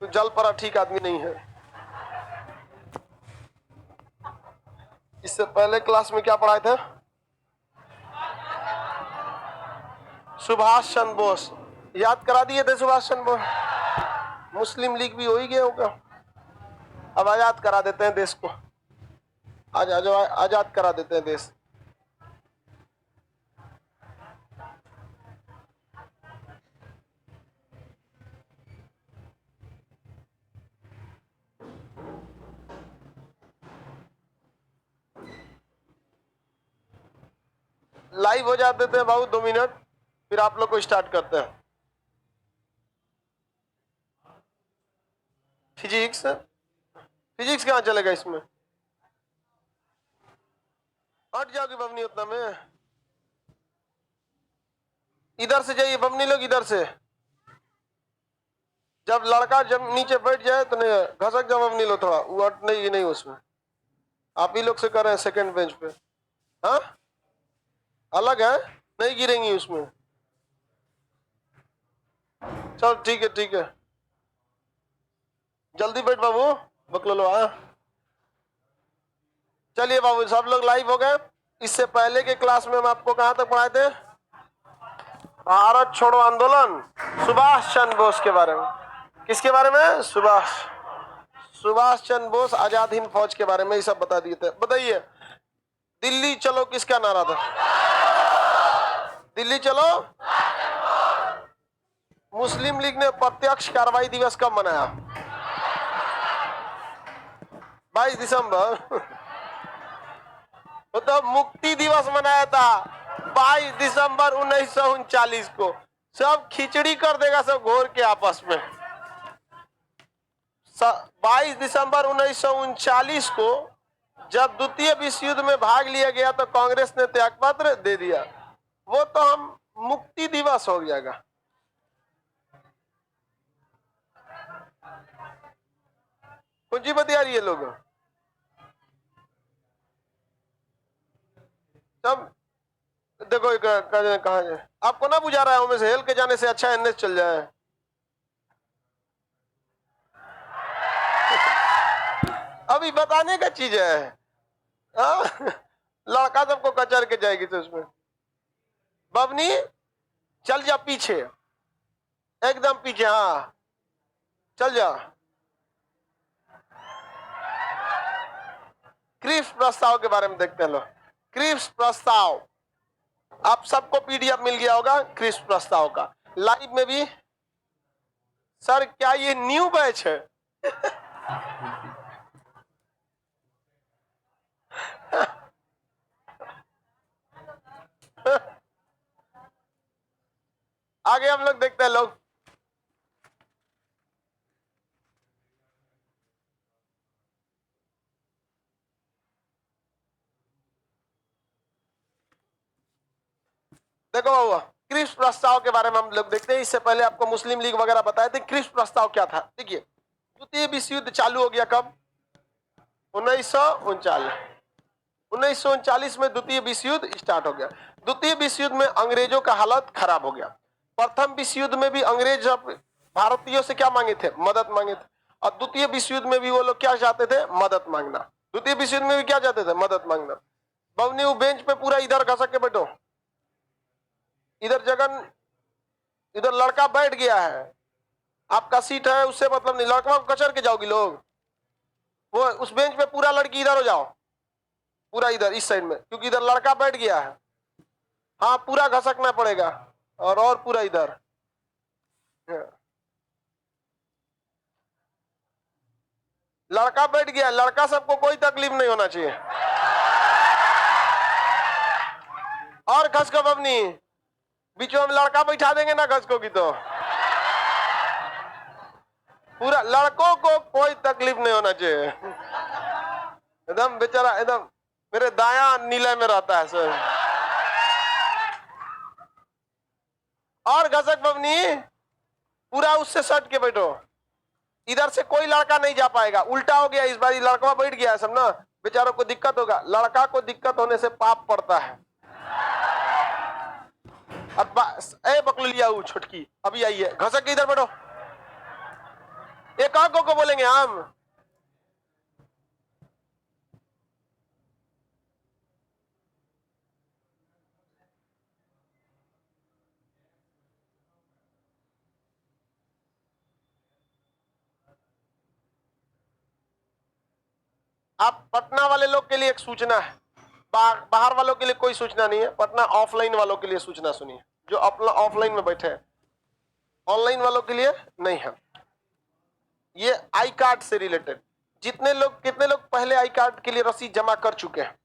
तो जल परा ठीक आदमी नहीं है। इससे पहले क्लास में क्या पढ़ाए थे? सुभाष चंद्र बोस याद करा दिए थे। सुभाष चंद्र बोस मुस्लिम लीग भी हो ही गया होगा। अब आजाद करा देते हैं देश को। आज आजाद करा देते हैं देश। लाइव हो जाते थे बाबू 2 मिनट, फिर आप लोग को स्टार्ट करते हैं। फिजिक्स फिजिक्स कहाँ चलेगा इसमें? हट जाओगी बबनी उतना में। इधर से जाइए बबनी लोग, इधर से। जब लड़का जब नीचे बैठ जाए तो नहीं घसक जाओ बबनी लो थोड़ा। वो हट नहीं उसमें आप ही लोग से कर रहे हैं सेकंड बेंच पे। हाँ अलग है, नहीं गिरेंगी उसमें। चल ठीक है ठीक है, जल्दी बैठ बाबू बकलो लो। चलिए बाबू सब लोग लाइव हो गए। इससे पहले के क्लास में हम आपको कहां तक पढ़ाए थे? भारत छोड़ो आंदोलन, सुभाष चंद्र बोस के बारे में। किसके बारे में? सुभाष चंद्र बोस आजाद हिंद फौज के बारे में ये सब बता दिए थे। बताइए दिल्ली चलो किसका नारा था? दिल्ली चलो। मुस्लिम लीग ने प्रत्यक्ष कार्रवाई दिवस कब मनाया? 22 दिसंबर। तो मुक्ति दिवस मनाया था 22 दिसंबर 1939 को। सब खिचड़ी कर देगा सब घोर के आपस में। 22 दिसंबर 1939 को जब द्वितीय विश्व युद्ध में भाग लिया गया तो कांग्रेस ने त्यागपत्र दे दिया। वो तो हम मुक्ति दिवस हो जाएगा। कुछ बता रही है लोग सब। देखो कहा जाए, आपको ना बुझा रहा हूं, से हेल के जाने से अच्छा एनएस चल जाए। अभी बताने का चीज है। लड़का सबको कचर के जाएगी तो उसमें बबनी चल जा पीछे, एकदम पीछे। हाँ चल जा। क्रिप्स प्रस्ताव के बारे में देखते हैं लोग। क्रिप्स प्रस्ताव आप सबको पीडीएफ मिल गया होगा क्रिप्स प्रस्ताव का, लाइव में भी। सर क्या ये न्यू बैच है? आगे हम लोग देखते हैं लोग। देखो बाबू क्रिप्स प्रस्ताव के बारे में हम लोग देखते हैं। इससे पहले आपको मुस्लिम लीग वगैरह बताए थे। क्रिप्स प्रस्ताव क्या था? देखिए द्वितीय विश्व युद्ध चालू हो गया कब? 1939 में द्वितीय विश्व युद्ध स्टार्ट हो गया। द्वितीय विश्व युद्ध में अंग्रेजों का हालत खराब हो गया। प्रथम विश्व युद्ध में भी अंग्रेज भारतीयों से क्या मांगे थे? मदद मांगे थे। और द्वितीय विश्व युद्ध में भी वो लोग क्या चाहते थे? मदद मांगना। द्वितीय विश्व युद्ध में भी क्या चाहते थे? मदद मांगना। बवनी वो बेंच पे पूरा इधर घसक के बैठो। इधर जगन, इधर लड़का बैठ गया है, आपका सीट है उससे मतलब नहीं। लड़का को कचर के जाओगी लोग। वो उस बेंच पे पूरा लड़की इधर हो जाओ, पूरा इधर इस साइड में, क्योंकि इधर लड़का बैठ गया है। हाँ पूरा घसकना पड़ेगा और पूरा इधर। लड़का बैठ गया, लड़का सबको कोई तकलीफ नहीं होना चाहिए। और घस को अपनी बीच में लड़का बैठा देंगे ना घसको की तो पूरा लड़कों को कोई तकलीफ नहीं होना चाहिए। एकदम बेचारा एकदम मेरे दाया नीले में रहता है सर। और घसक बवनी पूरा उससे सट के बैठो। इधर से कोई लड़का नहीं जा पाएगा। उल्टा हो गया इस बार, लड़का बैठ गया है सब ना, बेचारों को दिक्कत होगा। लड़का को दिक्कत होने से पाप पड़ता है। अब ए बकलिया छुटकी अभी आइए, घसक के इधर बैठो। एक कहाँ को बोलेंगे हम? आप पटना वाले लोग के लिए एक सूचना है, बाहर वालों के लिए कोई सूचना नहीं है, पटना ऑफलाइन वालों के लिए सूचना सुनिए, जो अपना ऑफलाइन में बैठे हैं, ऑनलाइन वालों के लिए नहीं है। ये आई कार्ड से रिलेटेड कितने लोग पहले आई कार्ड के लिए रसीद जमा कर चुके हैं?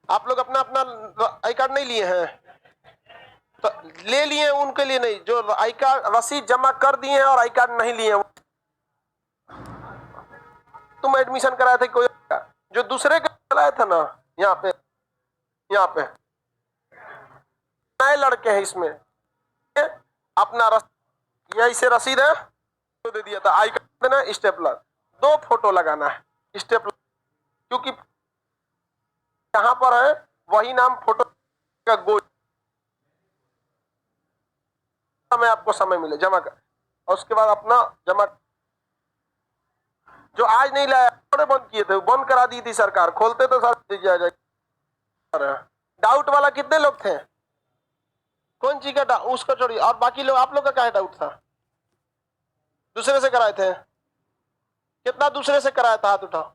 आप लोग अपना अपना आई कार्ड नहीं लिए हैं तो ले लिए, उनके लिए नहीं, जो आई कार्ड रसीद जमा कर दिए हैं और आई कार्ड नहीं लिए। तुम एडमिशन कराए थे कोई, जो दूसरे का कराया था ना, यहाँ पे नए लड़के हैं, इसमें अपना इसे रसीद है तो दे दिया था, आई कार्ड देना, स्टेपलर, 2 फोटो लगाना है, स्टेपलर, क्योंकि यहाँ पर है वही नाम फोटो का गोल, में आपको समय मिले जमा कर, और उसके बाद अपना जमा। जो आज नहीं लाया, बंद किए थे, बंद करा दी थी सरकार, खोलते तो सर डाउट वाला कितने लोग थे? कौन चीज का उसका छोड़िए, और बाकी लोग, आप लोग का क्या डाउट था? दूसरे से कराए थे? कितना दूसरे से कराया था? हाथ उठाओ।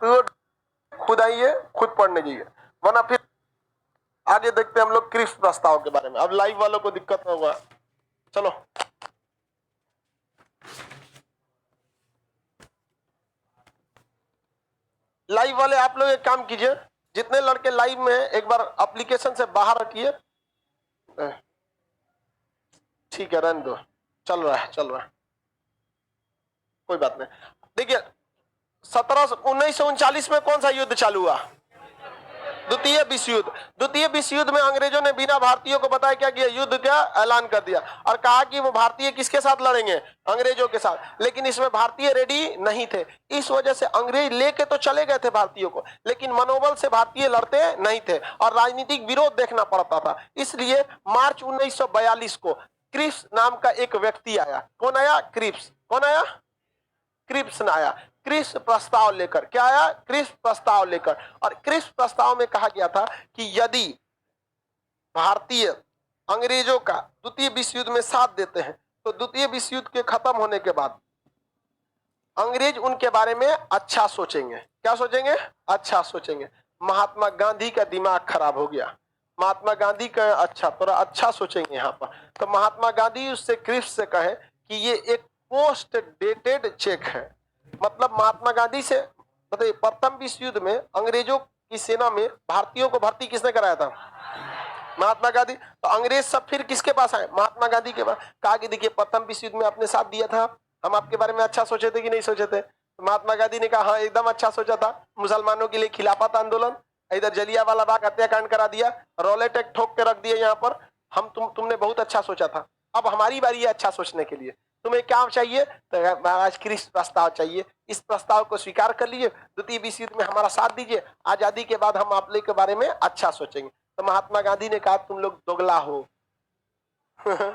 तो खुद आइए, खुद पढ़ने जाइए, वरना फिर आगे देखते हैं हम लोग क्रिप्स प्रस्ताव के बारे में। अब लाइव वालों को दिक्कत न होगा, चलो लाइव वाले आप लोग एक काम कीजिए, जितने लड़के लाइव में हैं एक बार एप्लीकेशन से बाहर रखिए। ठीक है, रहने दो, चल रहा है, कोई बात नहीं। देखिए 1939 में कौन सा युद्ध चालू हुआ? द्वितीय विश्व युद्ध में अंग्रेजों ने बिना भारतीयों को बताया क्या किया? युद्ध का ऐलान कर दिया और कहा कि वो भारतीय किसके साथ लड़ेंगे? अंग्रेजों के साथ। लेकिन इसमें भारतीय रेडी नहीं थे, इस वजह से अंग्रेज लेके तो चले गए थे भारतीयों को, लेकिन मनोबल से भारतीय लड़ते नहीं थे और राजनीतिक विरोध देखना पड़ता था। इसलिए मार्च 1942 को क्रिप्स नाम का एक व्यक्ति आया। कौन आया? क्रिप्स। कौन आया? क्रिप्स ने आया, क्रिप्स प्रस्ताव लेकर। क्या आया? क्रिप्स प्रस्ताव लेकर। और क्रिप्स प्रस्ताव में कहा गया था कि यदि भारतीय अंग्रेजों का द्वितीय विश्व युद्ध में साथ देते हैं तो द्वितीय विश्व युद्ध के खत्म होने के बाद अंग्रेज उनके बारे में अच्छा सोचेंगे। क्या सोचेंगे? अच्छा सोचेंगे। महात्मा गांधी का दिमाग खराब हो गया। महात्मा गांधी का थोड़ा अच्छा सोचेंगे यहाँ पर। तो महात्मा गांधी उससे क्रिप्स से कहे कि ये एक पोस्ट डेटेड चेक है। मतलब महात्मा गांधी से बताइए, प्रथम विश्व युद्ध में अंग्रेजों की सेना में भारतीयों को भर्ती किसने कराया था? महात्मा गांधी। तो अंग्रेज सब फिर किसके पास आए? महात्मा गांधी के पास। कहा कि देखिए प्रथम विश्व युद्ध में आपने साथ दिया था, हम आपके बारे में अच्छा सोचे थे कि नहीं सोचे थे? तो महात्मा गांधी ने कहा हाँ एकदम अच्छा सोचा था। मुसलमानों के लिए खिलाफत आंदोलन, इधर जलियांवाला बाग हत्याकांड करा दिया, रॉलेट एक्ट ठोक के रख दिया यहाँ पर। हम तुमने बहुत अच्छा सोचा था, अब हमारी बारी है अच्छा सोचने के लिए। तुम्हें क्या चाहिए? तो महाराज क्रिप्स प्रस्ताव चाहिए। इस प्रस्ताव को स्वीकार कर लीजिए, द्वितीय विश्व युद्ध में हमारा साथ दीजिए, आजादी के बाद हम आप लोग के बारे में अच्छा सोचेंगे। तो महात्मा गांधी ने कहा तुम लोग दोगला हो। क्या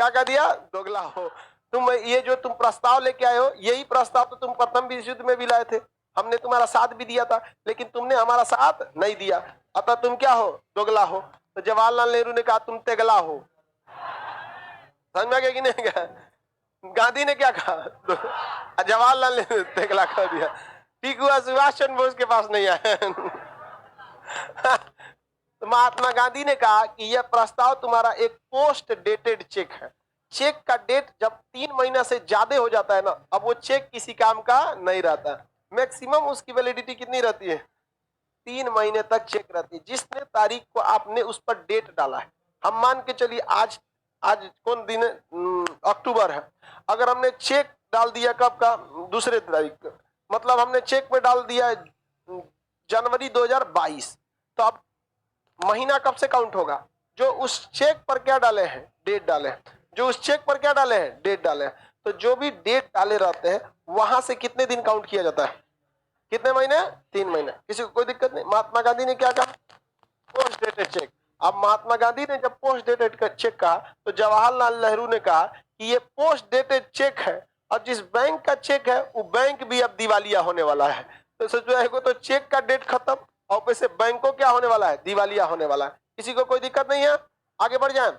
कह दिया? दोगला हो। तुम ये जो तुम प्रस्ताव लेके आए हो, यही प्रस्ताव तो तुम प्रथम विश्व युद्ध में भी लाए थे, हमने तुम्हारा साथ भी दिया था, लेकिन तुमने हमारा साथ नहीं दिया, अतः तुम क्या हो? दोगला हो। तो जवाहरलाल नेहरू ने कहा तुम तेगला हो। समझ में गया कि नहीं गया? गांधी ने क्या कहा? जवाहरलाल नेहरू तेगला कर दिया। ठीक हुआ सुभाष चंद्र बोस के पास नहीं आया। तो महात्मा गांधी ने कहा कि यह प्रस्ताव तुम्हारा एक पोस्ट डेटेड चेक है। चेक का डेट जब 3 महीना से ज्यादा हो जाता है ना, अब वो चेक किसी काम का नहीं रहता। मैक्सिमम उसकी वैलिडिटी कितनी रहती है? 3 महीने तक चेक रहती है। जिसने तारीख को आपने उस पर डेट डाला है, हम मान के चलिए आज कौन दिन है? अक्टूबर है। अगर हमने चेक डाल दिया कब का? दूसरे तारीख का, मतलब हमने चेक में डाल दिया जनवरी 2022, तो अब महीना कब से काउंट होगा? जो उस चेक पर क्या डाले हैं? डेट डाले हैं। जो उस चेक पर क्या डाले हैं? डेट डाले हैं। तो जो भी डेट डाले रहते हैं वहां से कितने दिन काउंट किया जाता है? कितने महीने? 3 महीने। किसी को कोई दिक्कत नहीं। महात्मा गांधी ने क्या कहा? Post dated cheque. अब महात्मा गांधी ने जब पोस्ट डेटेड चेक कहा तो जवाहरलाल नेहरू ने कहा कि ये पोस्ट डेटेड चेक है और जिस बैंक का चेक है वो बैंक भी अब दिवालिया होने वाला है। तो सोचो है तो चेक का डेट खत्म और वैसे बैंकों क्या होने वाला है? दिवालिया होने वाला है। किसी को कोई दिक्कत नहीं है? आगे बढ़ जाए।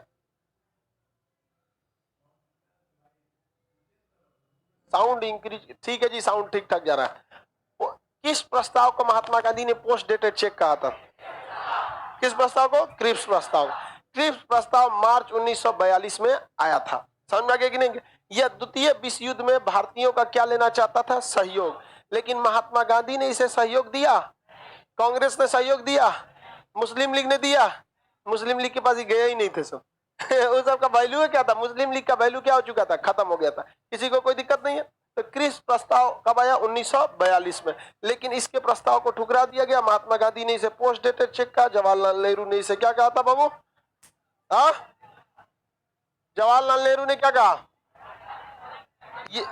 साउंड इंक्रीज, ठीक है जी, साउंड ठीक ठाक जा रहा है। किस प्रस्ताव को महात्मा गांधी ने पोस्ट डेटेड चेक कहा था? किस प्रस्ताव को? क्रिप्स प्रस्ताव। क्रिप्स प्रस्ताव मार्च 1942 में आया था। समझ में आ गया कि नहीं? यह द्वितीय विश्व युद्ध में भारतीयों का क्या लेना चाहता था? सहयोग। लेकिन महात्मा गांधी ने इसे सहयोग दिया? कांग्रेस ने सहयोग दिया? मुस्लिम लीग ने दिया? मुस्लिम लीग के पास ही गया ही नहीं थे सब। उस सबका वैल्यू क्या था? मुस्लिम लीग का वैल्यू क्या हो चुका था? खत्म हो गया था। किसी को कोई दिक्कत नहीं है? तो क्रिप्स प्रस्ताव कब आया? 1942 में। लेकिन इसके प्रस्ताव को ठुकरा दिया गया। महात्मा गांधी ने इसे पोस्ट डेटेड चेक कहा, जवाहरलाल नेहरू ने इसे क्या कहा था बाबू? जवाहरलाल नेहरू ने क्या कहा? ये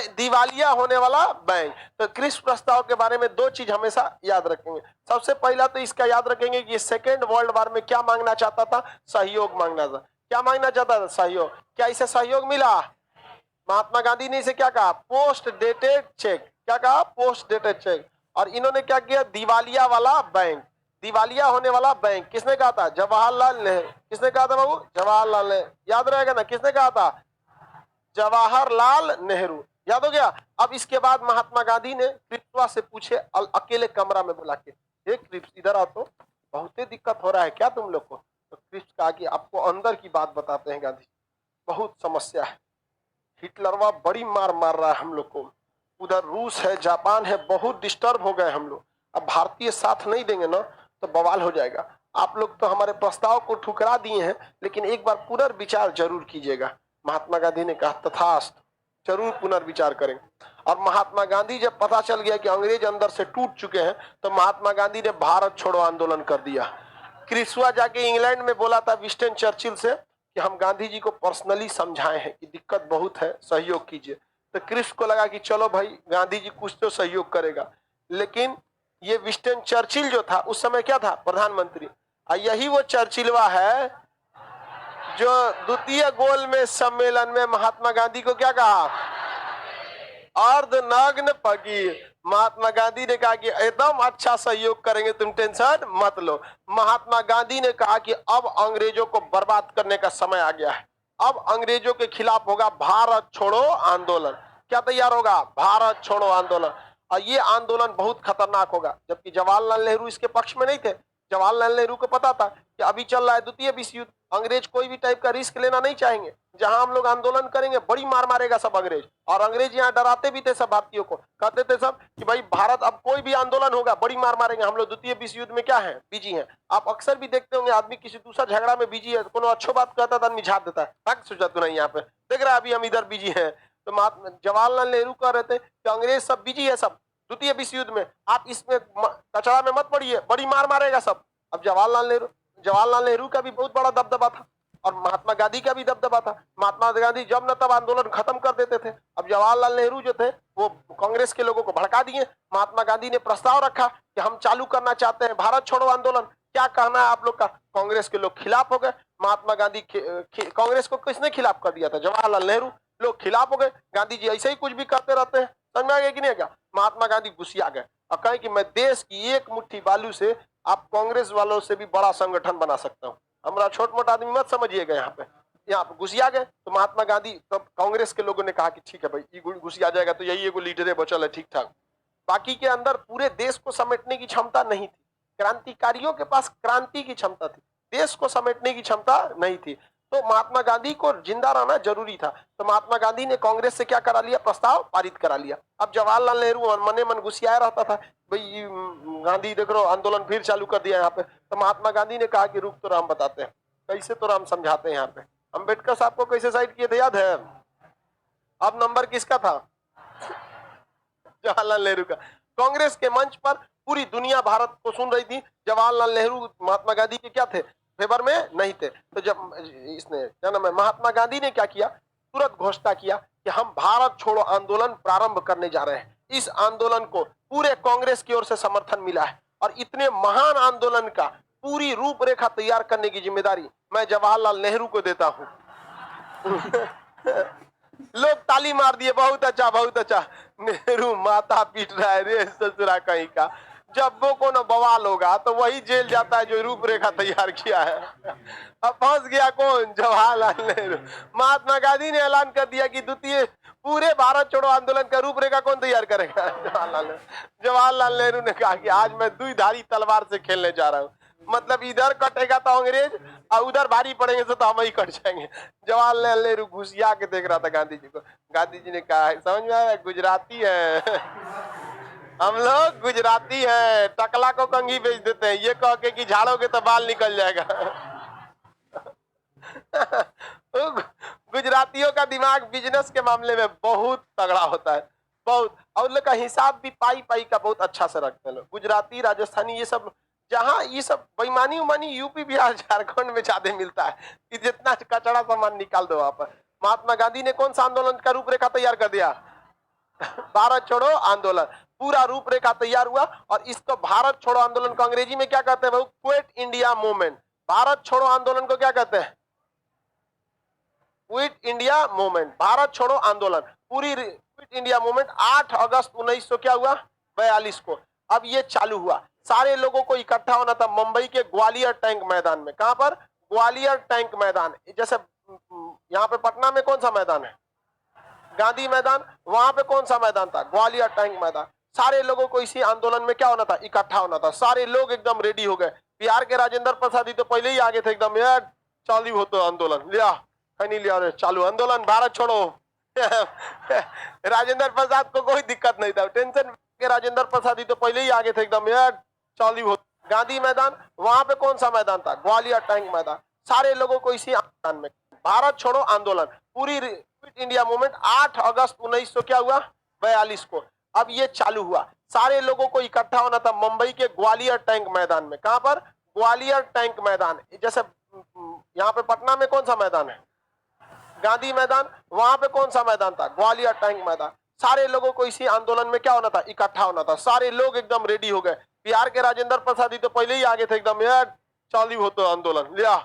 दिवालिया होने वाला बैंक। तो क्रिप्स प्रस्ताव के बारे में दो चीज हमेशा याद रखेंगे। सबसे पहला तो इसका याद रखेंगे कि सेकेंड वर्ल्ड वॉर में क्या मांगना चाहता था? सहयोग मांगना था। क्या मांगना चाहता था? सहयोग। क्या इसे सहयोग मिला? महात्मा गांधी ने इसे क्या कहा? Post dated cheque. क्या कहा? Post dated cheque. और इन्होंने क्या किया? दिवालिया वाला बैंक। दिवालिया होने वाला बैंक किसने कहा था? जवाहरलाल नेहरू। किसने कहा था बाबू? जवाहरलाल नेहरू। याद रहेगा ना किसने कहा था? जवाहरलाल नेहरू। याद हो गया? अब इसके बाद महात्मा गांधी ने क्रिप्सवा से पूछे अकेले कमरा में बुला के, हे क्रिप्स इधर आओ तो, बहुत ही दिक्कत हो रहा है क्या तुम लोग को? तो क्रिप्स कहा कि आपको अंदर की बात बताते हैं गांधी, बहुत समस्या है। हिटलरवा बड़ी मार मार रहा है हम लोग को, उधर रूस है, जापान है, बहुत डिस्टर्ब हो गए हम लोग। अब भारतीय साथ नहीं देंगे ना तो बवाल हो जाएगा। आप लोग तो हमारे प्रस्ताव को ठुकरा दिए हैं, लेकिन एक बार पुनर्विचार जरूर कीजिएगा। महात्मा गांधी ने कहा तथास्तु, जरूर पुनर्विचार करेंगे। और महात्मा गांधी जब पता चल गया कि अंग्रेज अंदर से टूट चुके हैं तो महात्मा गांधी ने भारत छोड़ो आंदोलन कर दिया। क्रिस्वा जाके इंग्लैंड में बोला था विंस्टन चर्चिल से कि हम गांधी जी को पर्सनली समझाए हैं कि दिक्कत बहुत है, सहयोग कीजिए। तो क्रिस को लगा कि चलो भाई गांधी जी कुछ तो सहयोग करेगा। लेकिन ये विंस्टन चर्चिल जो था उस समय क्या था? प्रधानमंत्री। और यही वो चर्चिलवा है जो द्वितीय गोलमेज सम्मेलन में महात्मा गांधी को क्या कहा? अर्धनग्न फकीर। महात्मा गांधी ने कहा कि एकदम अच्छा सहयोग करेंगे, तुम टेंशन मत लो। महात्मा गांधी ने कहा कि अब अंग्रेजों को बर्बाद करने का समय आ गया है। अब अंग्रेजों के खिलाफ होगा भारत छोड़ो आंदोलन। क्या तैयार होगा? भारत छोड़ो आंदोलन। और ये आंदोलन बहुत खतरनाक होगा। जबकि जवाहरलाल नेहरू इसके पक्ष में नहीं थे। जवाहरलाल नेहरू को पता था कि अभी चल रहा है द्वितीय विश्व युद्ध, अंग्रेज कोई भी टाइप का रिस्क लेना नहीं चाहेंगे। जहां हम लोग आंदोलन करेंगे बड़ी मार मारेगा सब अंग्रेज। और अंग्रेज यहाँ डराते भी थे सब भारतीयों को, कहते थे सब कि भाई भारत अब कोई भी आंदोलन होगा बड़ी मार मारेंगे हम लोग, द्वितीय विश्व युद्ध में क्या है? बिजी है। आप अक्सर भी देखते होंगे आदमी किसी दूसरा झगड़ा में बिजी है, कोनो अच्छो बात कहता था निझाड़ देता है, सोचा तू नहीं यहाँ पे देख रहा है अभी हम इधर बिजी है। तो जवाहरलाल नेहरू कह रहे थे कि अंग्रेज सब बिजी है सब द्वितीय विश्व युद्ध में, आप इसमें कचरा में मत पड़िए, बड़ी मार मारेगा सब। अब जवाहरलाल नेहरू का भी बहुत बड़ा दबदबा था और महात्मा गांधी का भी दबदबा था। महात्मा गांधी जब न तब आंदोलन खत्म कर देते थे। अब जवाहरलाल नेहरू जो थे वो कांग्रेस के लोगों को भड़का दिए। महात्मा गांधी ने प्रस्ताव रखा कि हम चालू करना चाहते हैं भारत छोड़ो आंदोलन, क्या कहना है आप लोग का? कांग्रेस के लोग खिलाफ हो गए। महात्मा गांधी कांग्रेस को किसने खिलाफ कर दिया था? जवाहरलाल नेहरू। लोग खिलाफ हो गए। गांधी जी ऐसे ही कुछ भी करते रहते हैं, समझ में आ गया कि नहीं? क्या महात्मा गांधी गुस्सिया गए और कहे कि मैं देश की एक मुट्ठी बालू से आप कांग्रेस वालों से भी बड़ा संगठन बना सकता हूँ, हमारा छोट मोटा आदमी मत समझिएगा। यहाँ पे घुसिया गए। तो महात्मा गांधी तब कांग्रेस के लोगों ने कहा कि ठीक है भाई ये घुसिया जाएगा तो यही एगो लीडर बचल है, ठीक ठाक। बाकी के अंदर पूरे देश को समेटने की क्षमता नहीं थी। क्रांतिकारियों के पास क्रांति की क्षमता थी, देश को समेटने की क्षमता नहीं थी। तो महात्मा गांधी को जिंदा रहना जरूरी था। तो महात्मा गांधी ने कांग्रेस से क्या करा लिया? प्रस्ताव पारित करा लिया। अब जवाहरलाल नेहरू मने मन गुस्सिया रहता था, भाई गांधी देख रहे हो आंदोलन फिर चालू कर दिया यहाँ पे। तो महात्मा गांधी ने कहा कि रुक तो राम बताते हैं, कैसे तो राम समझाते हैं। यहाँ पे अम्बेडकर साहब को कैसे साइड किए थे याद है? अब नंबर किसका था? जवाहरलाल नेहरू का। कांग्रेस के मंच पर पूरी दुनिया भारत को सुन रही थी। जवाहरलाल नेहरू महात्मा गांधी के क्या थे? फेवर में नहीं थे। तो जब इसने क्या नाम है महात्मा गांधी ने क्या किया? तुरंत घोषणा किया कि हम भारत छोड़ो आंदोलन प्रारंभ करने जा रहे हैं। इस आंदोलन को पूरे कांग्रेस की ओर से समर्थन मिला है और इतने महान आंदोलन का पूरी रूपरेखा तैयार करने की जिम्मेदारी मैं जवाहरलाल नेहरू को देता हूं। लोग ताली मार दिए, बहुत अच्छा बहुत अच्छा। नेहरू माथा पीट रहा है, रे ससुरा कहीं का। जब वो को न बवाल होगा तो वही जेल जाता है जो रूपरेखा तैयार किया है। अब फंस गया कौन? जवाहरलाल नेहरू। महात्मा गांधी ने ऐलान कर दिया कि द्वितीय पूरे भारत छोड़ो आंदोलन का रूपरेखा कौन तैयार करेगा? जवाहरलाल नेहरू ने कहा कि आज मैं दुईधारी तलवार से खेलने जा रहा हूँ। मतलब इधर कटेगा तो अंग्रेज और उधर भारी पड़ेंगे तो हम ही कट जाएंगे। जवाहरलाल नेहरू घुसिया के देख रहा था गांधी जी को। गांधी जी ने कहा, समझ में आया? गुजराती है, हम लोग गुजराती है, टकला को कंघी बेच देते हैं, ये कह के कि झाड़ोगे तो बाल निकल जाएगा। गुजरातियों का दिमाग बिजनेस के मामले में बहुत तगड़ा होता है, बहुत। और लोग का हिसाब भी पाई पाई का बहुत अच्छा से रखते हैं लोग। गुजराती, राजस्थानी, ये सब जहाँ ये सब बेईमानी उमानी यूपी बिहार झारखंड में ज्यादा मिलता है। कि जितना कचड़ा सामान निकाल दो वहां पर। महात्मा गांधी ने कौन सा आंदोलन का रूपरेखा तैयार कर दिया? भारत छोड़ो आंदोलन। पूरा रूपरेखा तैयार हुआ और इसको भारत छोड़ो आंदोलन को अंग्रेजी में क्या कहते हैं? Quit India movement. भारत छोड़ो आंदोलन को क्या कहते हैं? क्विट इंडिया मूवमेंट, भारत छोड़ो आंदोलन। पूरी क्विट इंडिया मूवमेंट 8 अगस्त 1900 क्या हुआ? 42 को। अब ये चालू हुआ। सारे लोगों को इकट्ठा होना था मुंबई के ग्वालियर टैंक मैदान में। कहां पर? ग्वालियर टैंक मैदान। जैसे यहाँ पे पटना में कौन सा मैदान है? गांधी मैदान। वहां पे कौन सा मैदान था? ग्वालियर टैंक मैदान। सारे लोगों को इसी आंदोलन में क्या होना था? इकट्ठा होना था। सारे लोग एकदम रेडी हो गए। बिहार के राजेंद्र प्रसाद जी तो पहले ही आगे थे एकदम, यार चालू हो तो आंदोलन लिया, नहीं लिया रे, चालू आंदोलन भारत छोड़ो। राजेंद्र प्रसाद को कोई दिक्कत नहीं था, टेंशन के। राजेंद्र प्रसाद जी तो पहले ही आगे थे एकदम, यार चालू हो। गांधी मैदान। वहां पे कौन सा मैदान था? ग्वालियर टैंक मैदान। सारे लोगों को इसी आंदोलन में भारत छोड़ो आंदोलन, पूरी क्विट इंडिया मूवमेंट 8 अगस्त 1900 क्या हुआ? 42 को। अब ये चालू हुआ। सारे लोगों को इकट्ठा होना था मुंबई के ग्वालियर टैंक मैदान में। कहां पर? ग्वालियर टैंक मैदान। जैसे यहाँ पे पटना में कौन सा मैदान है? गांधी मैदान। वहां पे कौन सा मैदान था? ग्वालियर टैंक मैदान। सारे लोगों को इसी आंदोलन में क्या होना था? इकट्ठा होना था। सारे लोग एकदम रेडी हो गए। बिहार के राजेंद्र प्रसाद जी तो पहले ही आगे थे एकदम, यार चालू हो तो आंदोलन लिया,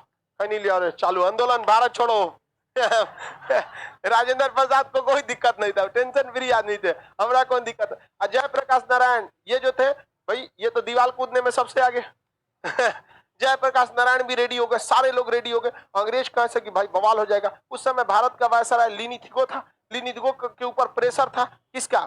नहीं लिया रे, चालू आंदोलन भारत छोड़ो। राजेंद्र प्रसाद को कोई दिक्कत नहीं था, टेंशन फ्री आदमी थे, हमरा कौन दिक्कत है। जय प्रकाश नारायण ये जो थे भाई, ये तो दीवार कूदने में सबसे आगे। जय प्रकाश नारायण भी रेडी हो गए, सारे लोग रेडी हो गए। अंग्रेज कहा से कि भाई बवाल हो जाएगा। उस समय भारत का वायसराय लिनिथिगो था। लिनिथिगो के ऊपर प्रेशर था किसका?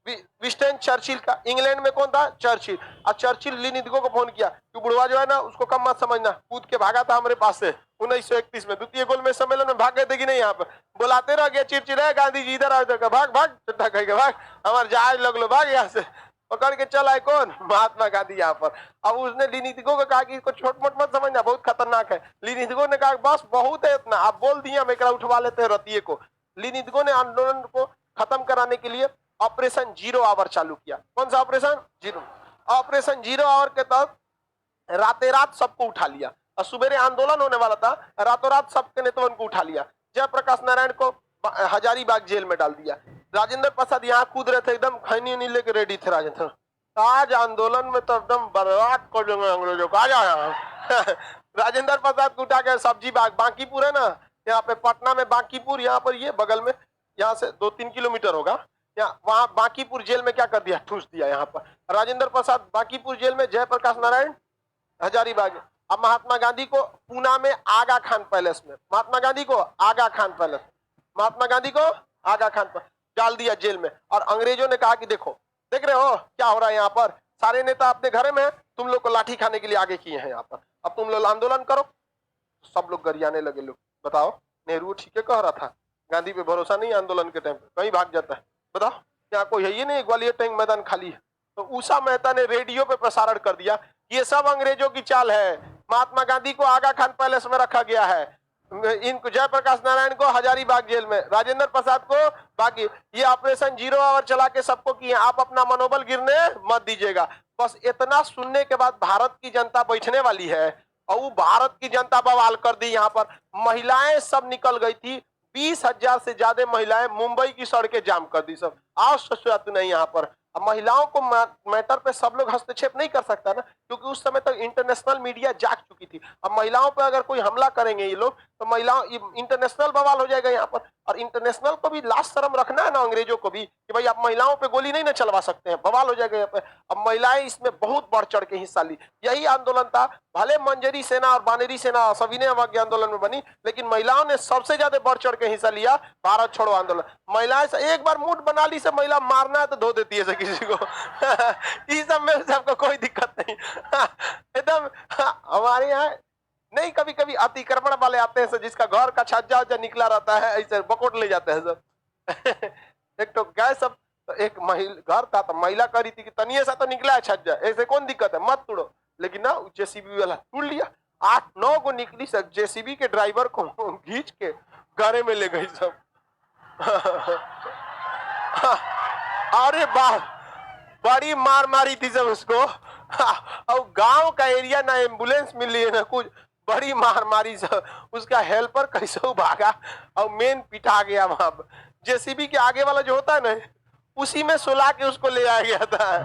विंस्टन चर्चिल का। इंग्लैंड में कौन था? चर्चिल। और चर्चिल लिनिथिगो को फोन किया कि बुढ़वा जो है ना उसको कम मत समझना, कूद के भागा था हमारे पास से 1931 में द्वितीय गोलमेज सम्मेलन में भाग गए थे कि नहीं? यहाँ पर बुलाते रह गया, चिड़चिड़ाए गांधी जी इधर आओ, भाग भाग चट्टा कह के भाग, हमारे जहाज लग लो, भाग यहाँ से। पकड़ के चल आए कौन? महात्मा गांधी यहाँ पर। अब उसने लिनिथिगो को कहा कि इसको छोट मोट मत समझना, बहुत खतरनाक है। लिनिथिगो ने कहा बस बहुत है इतना, आप बोल दिए हम एक उठवा लेते हैं रतिये को। लिनिथिगो ने आंदोलन को खत्म कराने के लिए ऑपरेशन 0 आवर चालू किया। कौन सा ऑपरेशन? 0। ऑपरेशन 0 आवर के तहत रातें रात सबको उठा लिया और सुबेरे आंदोलन होने वाला था, रातों रात सबके नेताओं को उठा लिया। जयप्रकाश नारायण को हजारीबाग जेल में डाल दिया। राजेंद्र प्रसाद यहाँ कूद रहे थे एकदम, खैनी उनी लेके रेडी थे राजेंद्र। आज आंदोलन में तो एकदम बर्बाद कर देंगे अंग्रेजों को, आ जाए। राजेंद्र प्रसाद को उठा के सब्जी बाग, बांकीपुर है ना यहाँ पे, पटना में बांकीपुर, यहाँ पर ये बगल में, यहाँ से 2-3 किलोमीटर होगा। वहां बांकीपुर जेल में क्या कर दिया? ठूस दिया। यहाँ पर राजेंद्र प्रसाद बांकीपुर जेल में, जयप्रकाश नारायण हजारीबाग। अब महात्मा गांधी को पूना में आगा खान पैलेस में, महात्मा गांधी को आगा खान पैलेस, महात्मा गांधी को आगा खान पर डाल दिया जेल में। और अंग्रेजों ने कहा कि देखो, देख रहे हो क्या हो रहा है यहाँ पर, सारे नेता अपने घर में, तुम लोग को लाठी खाने के लिए आगे किए हैं यहाँ पर, अब तुम लोग आंदोलन करो। सब लोग गरियाने लगे। लोग बताओ, नेहरू ठीक है कह रहा था, गांधी पे भरोसा नहीं आंदोलन के टाइम पे, कहीं भाग जाता है। बताओ क्या कोई है? ये नहीं, ग्वालियर टैंक मैदान खाली है। तो उषा मेहता ने रेडियो पे प्रसारण कर दिया, ये सब अंग्रेजों की चाल है, महात्मा गांधी को आगा खान पैलेस में रखा गया है, इनको जयप्रकाश नारायण को हजारीबाग जेल में, राजेंद्र प्रसाद को बाकी, ये ऑपरेशन 0 आवर चला के सबको किए, आप अपना मनोबल गिरने मत दीजिएगा। बस इतना सुनने के बाद भारत की जनता बैठने वाली है और वो भारत की जनता बवाल कर दी। यहाँ पर महिलाएं सब निकल गई थी, 20,000 से ज्यादा महिलाएं मुंबई की सड़कें जाम कर दी सब। आओ ससुरात नहीं यहाँ पर। अब महिलाओं को मैटर पे सब लोग हस्तक्षेप नहीं कर सकता ना, क्योंकि उस समय तक इंटरनेशनल मीडिया जाग चुकी थी। अब महिलाओं पर अगर कोई हमला करेंगे ये लोग तो महिलाओं इंटरनेशनल बवाल हो जाएगा यहाँ पर। और इंटरनेशनल को भी लाज शर्म रखना है ना, अंग्रेजों को भी, कि भाई आप महिलाओं पे गोली नहीं ना चलवा सकते हैं, बवाल हो जाएगा यहाँ पे। अब महिलाएं इसमें बहुत बढ़ चढ़ के हिस्सा ली। यही आंदोलन था, भले मंजरी सेना और बानेरी सेना सविनय अवज्ञा आंदोलन में बनी, लेकिन महिलाओं ने सबसे ज्यादा बढ़ चढ़ के हिस्सा लिया भारत छोड़ो आंदोलन। महिलाएं से एक बार मूड बना ली से महिला मारना है तो धो देती है किसी को। इस सब में सबको कोई दिक्कत नहीं। एकदम हमारे यहाँ नहीं, कभी कभी अतिक्रमण वाले आते हैं जिसका घर का छज्जा उज्जा निकला रहता है, ऐसे बकोट ले जाते हैं सब। एक तो गए सब, तो एक महिला घर था तो महिला कह रही थी कि तनिए सा तो निकला है छज्जा, ऐसे कौन दिक्कत है, मत तोड़ो। लेकिन ना जेसीबी वाला तोड़ लिया, 8-9 को निकली सब, जेसीबी के ड्राइवर को खींच के गारे में ले गई सब। अरे बाप, बड़ी मार मारी थी सब उसको। और गांव का एरिया, ना एम्बुलेंस मिल रही है ना कुछ, बड़ी मार मारी सब। उसका हेल्पर कैसे भागा और मेन पिटा गया वहां। जेसीबी के आगे वाला जो होता है ना, उसी में सुला के उसको ले आया गया था।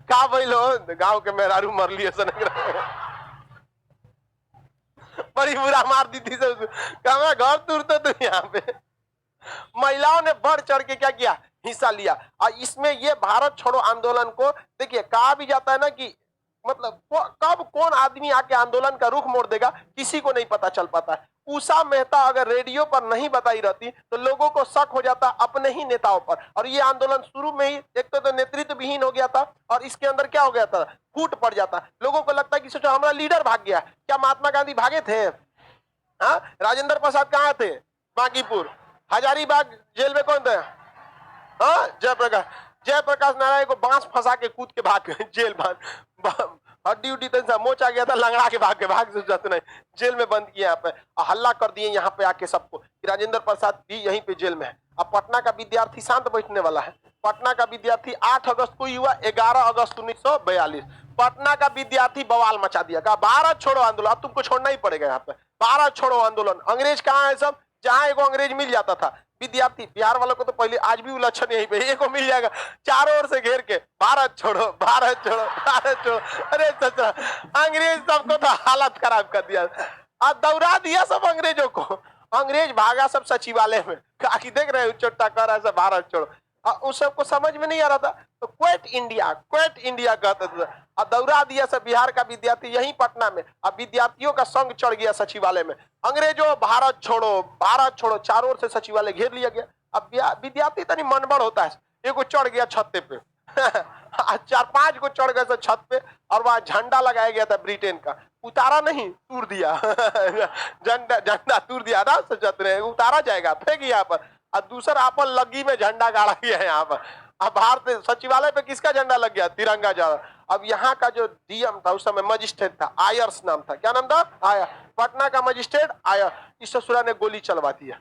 का भाई लो गांव के मेहरारू मर लिए बड़ी बुरा मार दी थी सब। कहा घर तुरते तो यहाँ पे महिलाओं ने बढ़ चढ़ के क्या किया, हिस्सा लिया। और इसमें ये भारत छोड़ो आंदोलन को देखिए, कहा भी जाता है ना कि मतलब कब कौन आदमी आके आंदोलन का रुख मोड़ देगा किसी को नहीं पता चल पाता है। उषा मेहता अगर रेडियो पर नहीं बताई रहती तो लोगों को शक हो जाता अपने ही नेताओं पर। और ये आंदोलन शुरू में ही एक तो नेतृत्व विहीन हो गया था, और इसके अंदर क्या हो गया था, फूट पड़ जाता। लोगों को लगता कि सोचो हमारा लीडर भाग गया। क्या महात्मा गांधी भागे थे? हाँ, राजेंद्र प्रसाद कहाँ थे? बांकीपुर। हजारीबाग जेल में कौन थे? हाँ, जयप्रकाश नारायण को बांस फंसा के कूद के भाग गए जेल बंद। हड्डी उड्डी तो मोच आ गया था, लंगड़ा के भाग से नहीं, जेल में बंद किया। यहाँ पे हल्ला कर दिए यहाँ पे आके सबको कि राजेंद्र प्रसाद भी यहीं पे जेल में है। अब पटना का विद्यार्थी शांत बैठने वाला है। पटना का विद्यार्थी 8 अगस्त को ही हुआ, 11 अगस्त 1942 पटना का विद्यार्थी बवाल मचा दिया, कहा भारत छोड़ो आंदोलन, अब तुमको छोड़ना ही पड़ेगा। यहाँ पे भारत छोड़ो आंदोलन। अंग्रेज कहाँ है सब? जहां एगो अंग्रेज मिल जाता था, विद्यार्थी बिहार वालों को तो पहले, आज भी उलझन यहीं पे एक को मिल जाएगा, चारों ओर से घेर के भारत छोड़ो भारत छोड़ो भारत छोड़ो। अरे सच्चा अंग्रेज सबको तो हालत खराब कर दिया, आज दौड़ा दिया सब अंग्रेजों को। अंग्रेज भागा सब सचिवालय में, काकी देख रहे हो चोटा कर रहा है सब भारत छोड़ो। उस सबको समझ में नहीं आ रहा था तो क्विट इंडिया कहते थे। और दौड़ा दिया सब बिहार का विद्यार्थी यहीं पटना में। अब विद्यार्थियों का संग चढ़ गया सचिवालय में, अंग्रेजों भारत छोड़ो, चारों ओर से सचिवालय घेर लिया गया। अब विद्यार्थी तनी मनबड़ होता है, एगो चढ़ गया छत पे 4-5 को चढ़ गए छत पे, और वहां झंडा लगाया गया था ब्रिटेन का, उतारा नहीं, तूर दिया। झंडा तूर दिया ना, सोचते रहे उतारा जाएगा, फेंक यहाँ पर। और दूसरा आपन लगी में झंडा गाड़ा गया है यहाँ पर। अब भारत सचिवालय पे किसका झंडा लग गया? तिरंगा झंडा। अब यहाँ का जो डीएम था उस समय मजिस्ट्रेट था, आयर्स नाम था। क्या नाम था? आयर। पटना का मजिस्ट्रेट आयर, इस ससुरा ने गोली चलवा दिया।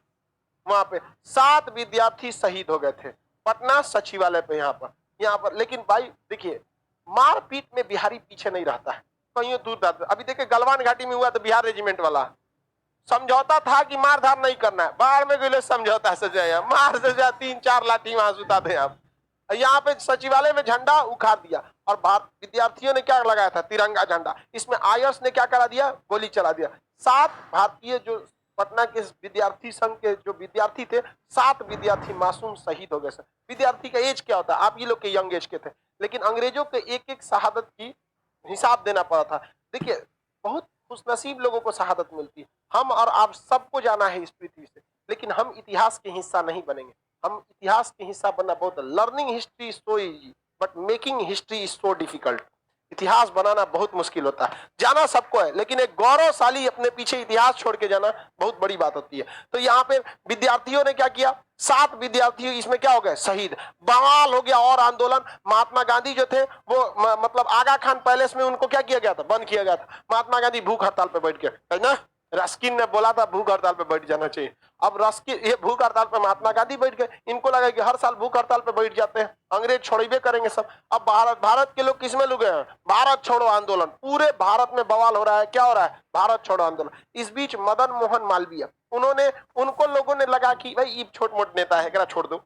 वहां पे 7 विद्यार्थी शहीद हो गए थे पटना सचिवालय पे यहाँ पर। लेकिन भाई देखिए, मारपीट में बिहारी पीछे नहीं रहता है, कहीं दूर रहता है। अभी देखिए गलवान घाटी में हुआ तो बिहार रेजिमेंट वाला समझौता था कि मारधार नहीं करना है, बाढ़ में गए समझौता सजाया, मार सजा 3-4 लाठी वहां सुता थे आप। यहाँ पे सचिवालय में झंडा उखाड़ दिया, और विद्यार्थियों ने क्या लगाया था? तिरंगा झंडा। इसमें आयर्स ने क्या करा दिया? गोली चला दिया। 7 भारतीय जो पटना के विद्यार्थी संघ के जो विद्यार्थी थे, 7 विद्यार्थी मासूम शहीद हो गए। सर विद्यार्थी का एज क्या होता है? आप ये लोग के यंग एज के थे, लेकिन अंग्रेजों के एक शहादत की हिसाब देना पड़ा था। देखिए बहुत खुशनसीब लोगों को शहादत मिलती है। हम और आप सबको जाना है इस पृथ्वी से, लेकिन हम इतिहास के हिस्सा नहीं बनेंगे। हम इतिहास के हिस्सा बनना बहुत, learning history is so easy but making history is so difficult. इतिहास बनाना बहुत मुश्किल होता है। जाना सबको है, लेकिन एक गौरवशाली अपने पीछे इतिहास छोड़ के जाना बहुत बड़ी बात होती है। तो यहाँ पे विद्यार्थियों ने क्या किया? 7 विद्यार्थी इसमें क्या हो गए? शहीद। बवाल हो गया और आंदोलन। महात्मा गांधी जो थे वो मतलब आगा खान पैलेस में उनको क्या किया गया था? बंद किया गया था। महात्मा गांधी भूख हड़ताल पे बैठ गए, है ना, रस्किन ने बोला था भूख हड़ताल पे बैठ जाना चाहिए। अब रस्किन, ये भूख हड़ताल पे महात्मा गांधी बैठ गए। इनको लगा कि हर साल भूख हड़ताल पे बैठ जाते हैं, अंग्रेज छोड़बे करेंगे सब। अब भारत के लोग किसमें लुके हैं? भारत छोड़ो आंदोलन, पूरे भारत में बवाल हो रहा है। क्या हो रहा है? भारत छोड़ो आंदोलन। इस बीच मदन मोहन मालवीय, उनको लोगों ने लगा कि भाई ये छोट मोट नेता है, क्या छोड़ दो।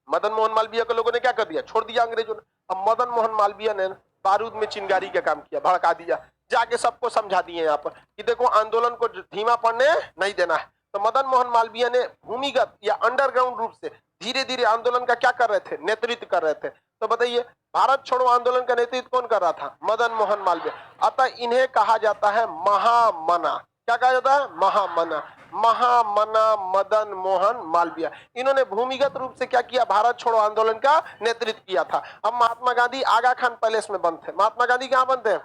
मदन मोहन मालवीय को लोगों ने क्या कर दिया? छोड़ दिया अंग्रेजों ने। अब मदन मोहन मालवीय ने बारूद में चिंगारी का काम किया, भड़का दिया, जाके सबको समझा दिए यहाँ पर कि देखो आंदोलन को धीमा पड़ने नहीं देना है। तो मदन मोहन मालवीय ने भूमिगत या अंडरग्राउंड रूप से धीरे धीरे आंदोलन का क्या कर रहे थे? नेतृत्व कर रहे थे। तो बताइए, भारत छोड़ो आंदोलन का नेतृत्व कौन कर रहा था? मदन मोहन मालवीय। अतः इन्हें कहा जाता है महामना। क्या कहा जाता है? महामना। महामना मदन मोहन मालवीय। इन्होंने भूमिगत रूप से क्या किया? भारत छोड़ो आंदोलन का नेतृत्व किया था। अब महात्मा गांधी आगा खान पैलेस में बंद थे। महात्मा गांधी कहां बंद थे?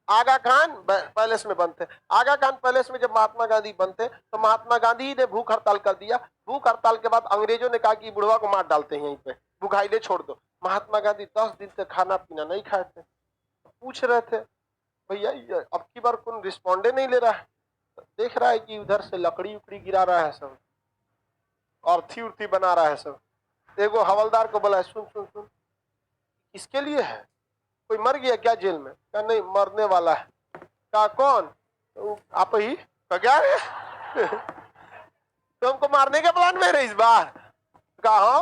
आगा खान पैलेस में बंद थे। आगा खान पैलेस में जब महात्मा गांधी बंद थे तो महात्मा गांधी ने भूख हड़ताल कर दिया। भूख हड़ताल के बाद अंग्रेजों ने कहा कि बुढ़वा को मार डालते हैं, यहीं पे भूखाइले छोड़ दो। महात्मा गांधी 10 दिन से खाना पीना नहीं खाए थे। पूछ रहे थे भैया अब की बार कौन रिस्पॉन्डे नहीं ले रहा है। देख रहा है कि उधर से लकड़ी उकड़ी गिरा रहा है सब, अर्थी उर्थी बना रहा है सब। एगो हवलदार को बोला, सुन सुन सुन, किसके लिए है? कोई मर गया क्या जेल में? क्या नहीं, मरने वाला है। क्या कौन? तो आप ही। क्या रे? तो हमको मारने के प्लान में रहे इस बार? कहा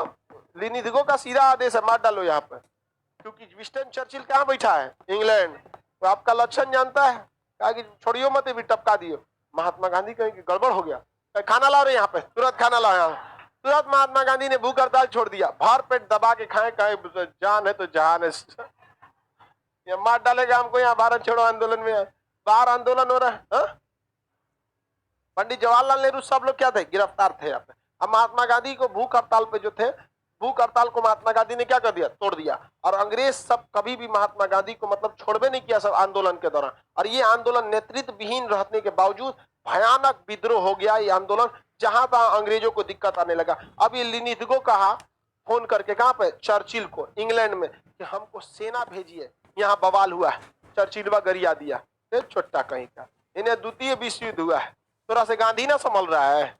लिनिथगो का सीधा आदेश है, मार डालो यहाँ पे। क्योंकि विंस्टन चर्चिल कहाँ बैठा है? इंग्लैंड। तो आपका लक्षण जानता है, कहा कि छोड़ियो मत, भी टपका दियो। महात्मा गांधी कहें कि गड़बड़ हो गया, खाना लाओ रे यहाँ पे, तुरंत खाना लाओ यहाँ। तुरंत महात्मा गांधी ने भूख हड़ताल छोड़ दिया। भर पेट दबा के खाए, कहे जान है तो जहान है। ये मार डालेगा हमको यहाँ भारत छोड़ो आंदोलन में। बाहर आंदोलन हो रहा है। पंडित जवाहरलाल नेहरू सब लोग क्या थे? गिरफ्तार थे यहाँ पे। अब महात्मा गांधी को भूख हड़ताल पे जो थे, भूख हड़ताल को महात्मा गांधी ने क्या कर दिया? तोड़ दिया। और अंग्रेज सब कभी भी महात्मा गांधी को मतलब छोड़बे नहीं किया सब आंदोलन के दौरान। और ये आंदोलन नेतृत्व विहीन रहने के बावजूद भयानक विद्रोह हो गया। ये आंदोलन जहां तहां अंग्रेजों को दिक्कत आने लगा। अब ये लिनिथगो कहा फोन करके, कहां पे? चर्चिल को, इंग्लैंड में, कि हमको सेना भेजिए, यहाँ बवाल हुआ है। चर्चिलवा गरिया दिया, छोटा कहीं का। इन्हें द्वितीय विश्व युद्ध हुआ है, थोड़ा से गांधी ना संभल रहा है।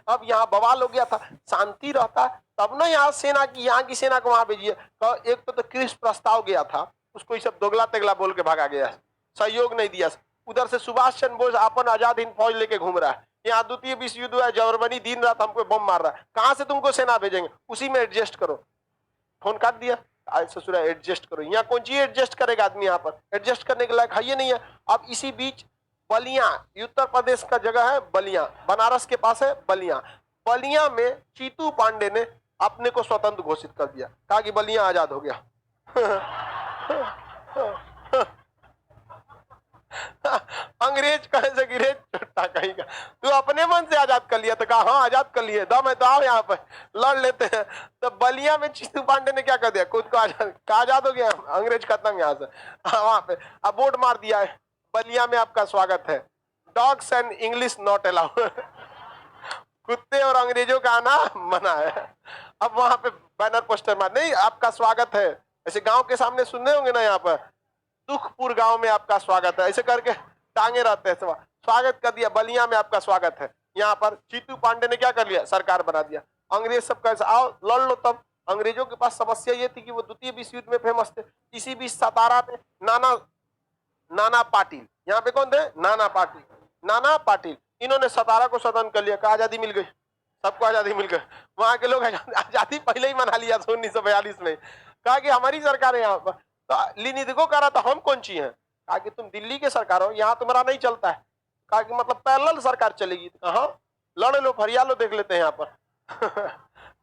अब यहाँ बवाल हो गया था। शांति रहता तब ना यहाँ सेना की, यहाँ की सेना को वहां भेजिए। तो एक तो क्रिस प्रस्ताव गया था, उसको ये सब दोगला तेगला बोल के भागा गया, सहयोग नहीं दिया। उधर से सुभाष चंद्र बोस अपन आजाद हिंद फौज लेके घूम रहा है। यहाँ द्वितीय विश्व युद्ध हुआ, जर्मनी दिन रात हमको बम मार रहा है, कहां से तुमको सेना भेजेंगे? उसी में एडजस्ट करो। फोन काट दिया, ससुरा एडजस्ट करो। यहाँ कौन चीज एडजस्ट करेगा आदमी? यहाँ पर एडजस्ट करने के लायक है ये नहीं है। अब इसी बीच बलिया, उत्तर प्रदेश का जगह है बलिया, बनारस के पास है बलिया। बलिया में चीतू पांडे ने अपने को स्वतंत्र घोषित कर दिया, कहा कि बलिया आजाद हो गया। अंग्रेज कहे से गिरे छोटा कहीं का, तू अपने मन से आजाद कर लिया? तो कहा हाँ आजाद कर लिए, दम है तो आओ यहाँ पे लड़ लेते हैं। तो बलिया में चीतू पांडे ने क्या कर दिया? खुद को आजाद हो गया, अंग्रेज खत्म यहाँ से। वहां पे अब बोर्ड मार दिया है, बलिया में आपका स्वागत है, dogs and English not allowed. कुत्ते और अंग्रेजों का आना मना है। अब वहां पे बैनर पोस्टर मार, नहीं आपका स्वागत है, ऐसे गांव के सामने सुनने होंगे ना, यहाँ पर दुखपुर गांव में आपका स्वागत है, ऐसे करके टांगे रहते हैं। स्वागत कर दिया, बलिया में आपका स्वागत है। यहाँ पर चीतू पांडे ने क्या कर लिया? सरकार बना दिया। अंग्रेज सब कैसे आओ लड़ लो। तब अंग्रेजों के पास समस्या ये थी कि वो द्वितीय विश्व युद्ध में फेमस थे। इसी बीच सतारा में नाना पाटिल, यहाँ पे कौन थे? नाना पाटिल। नाना पाटिल, इन्होंने सतारा को स्वतंत्र कर लिया, कहा आजादी मिल गई, सबको आजादी मिल गई। वहां के लोग आजादी पहले ही मना लिया था 1942 में, कहा कि हमारी सरकार है यहाँ पर। तो लिनिथगो कह रहा था हम कौन ची हैं? कहा कि तुम दिल्ली के सरकार हो, यहाँ तुम्हारा नहीं चलता है। कहा कि मतलब पैरेलल सरकार चलेगी। कहा लड़ लो, फरिया लो, देख लेते हैं यहाँ पर।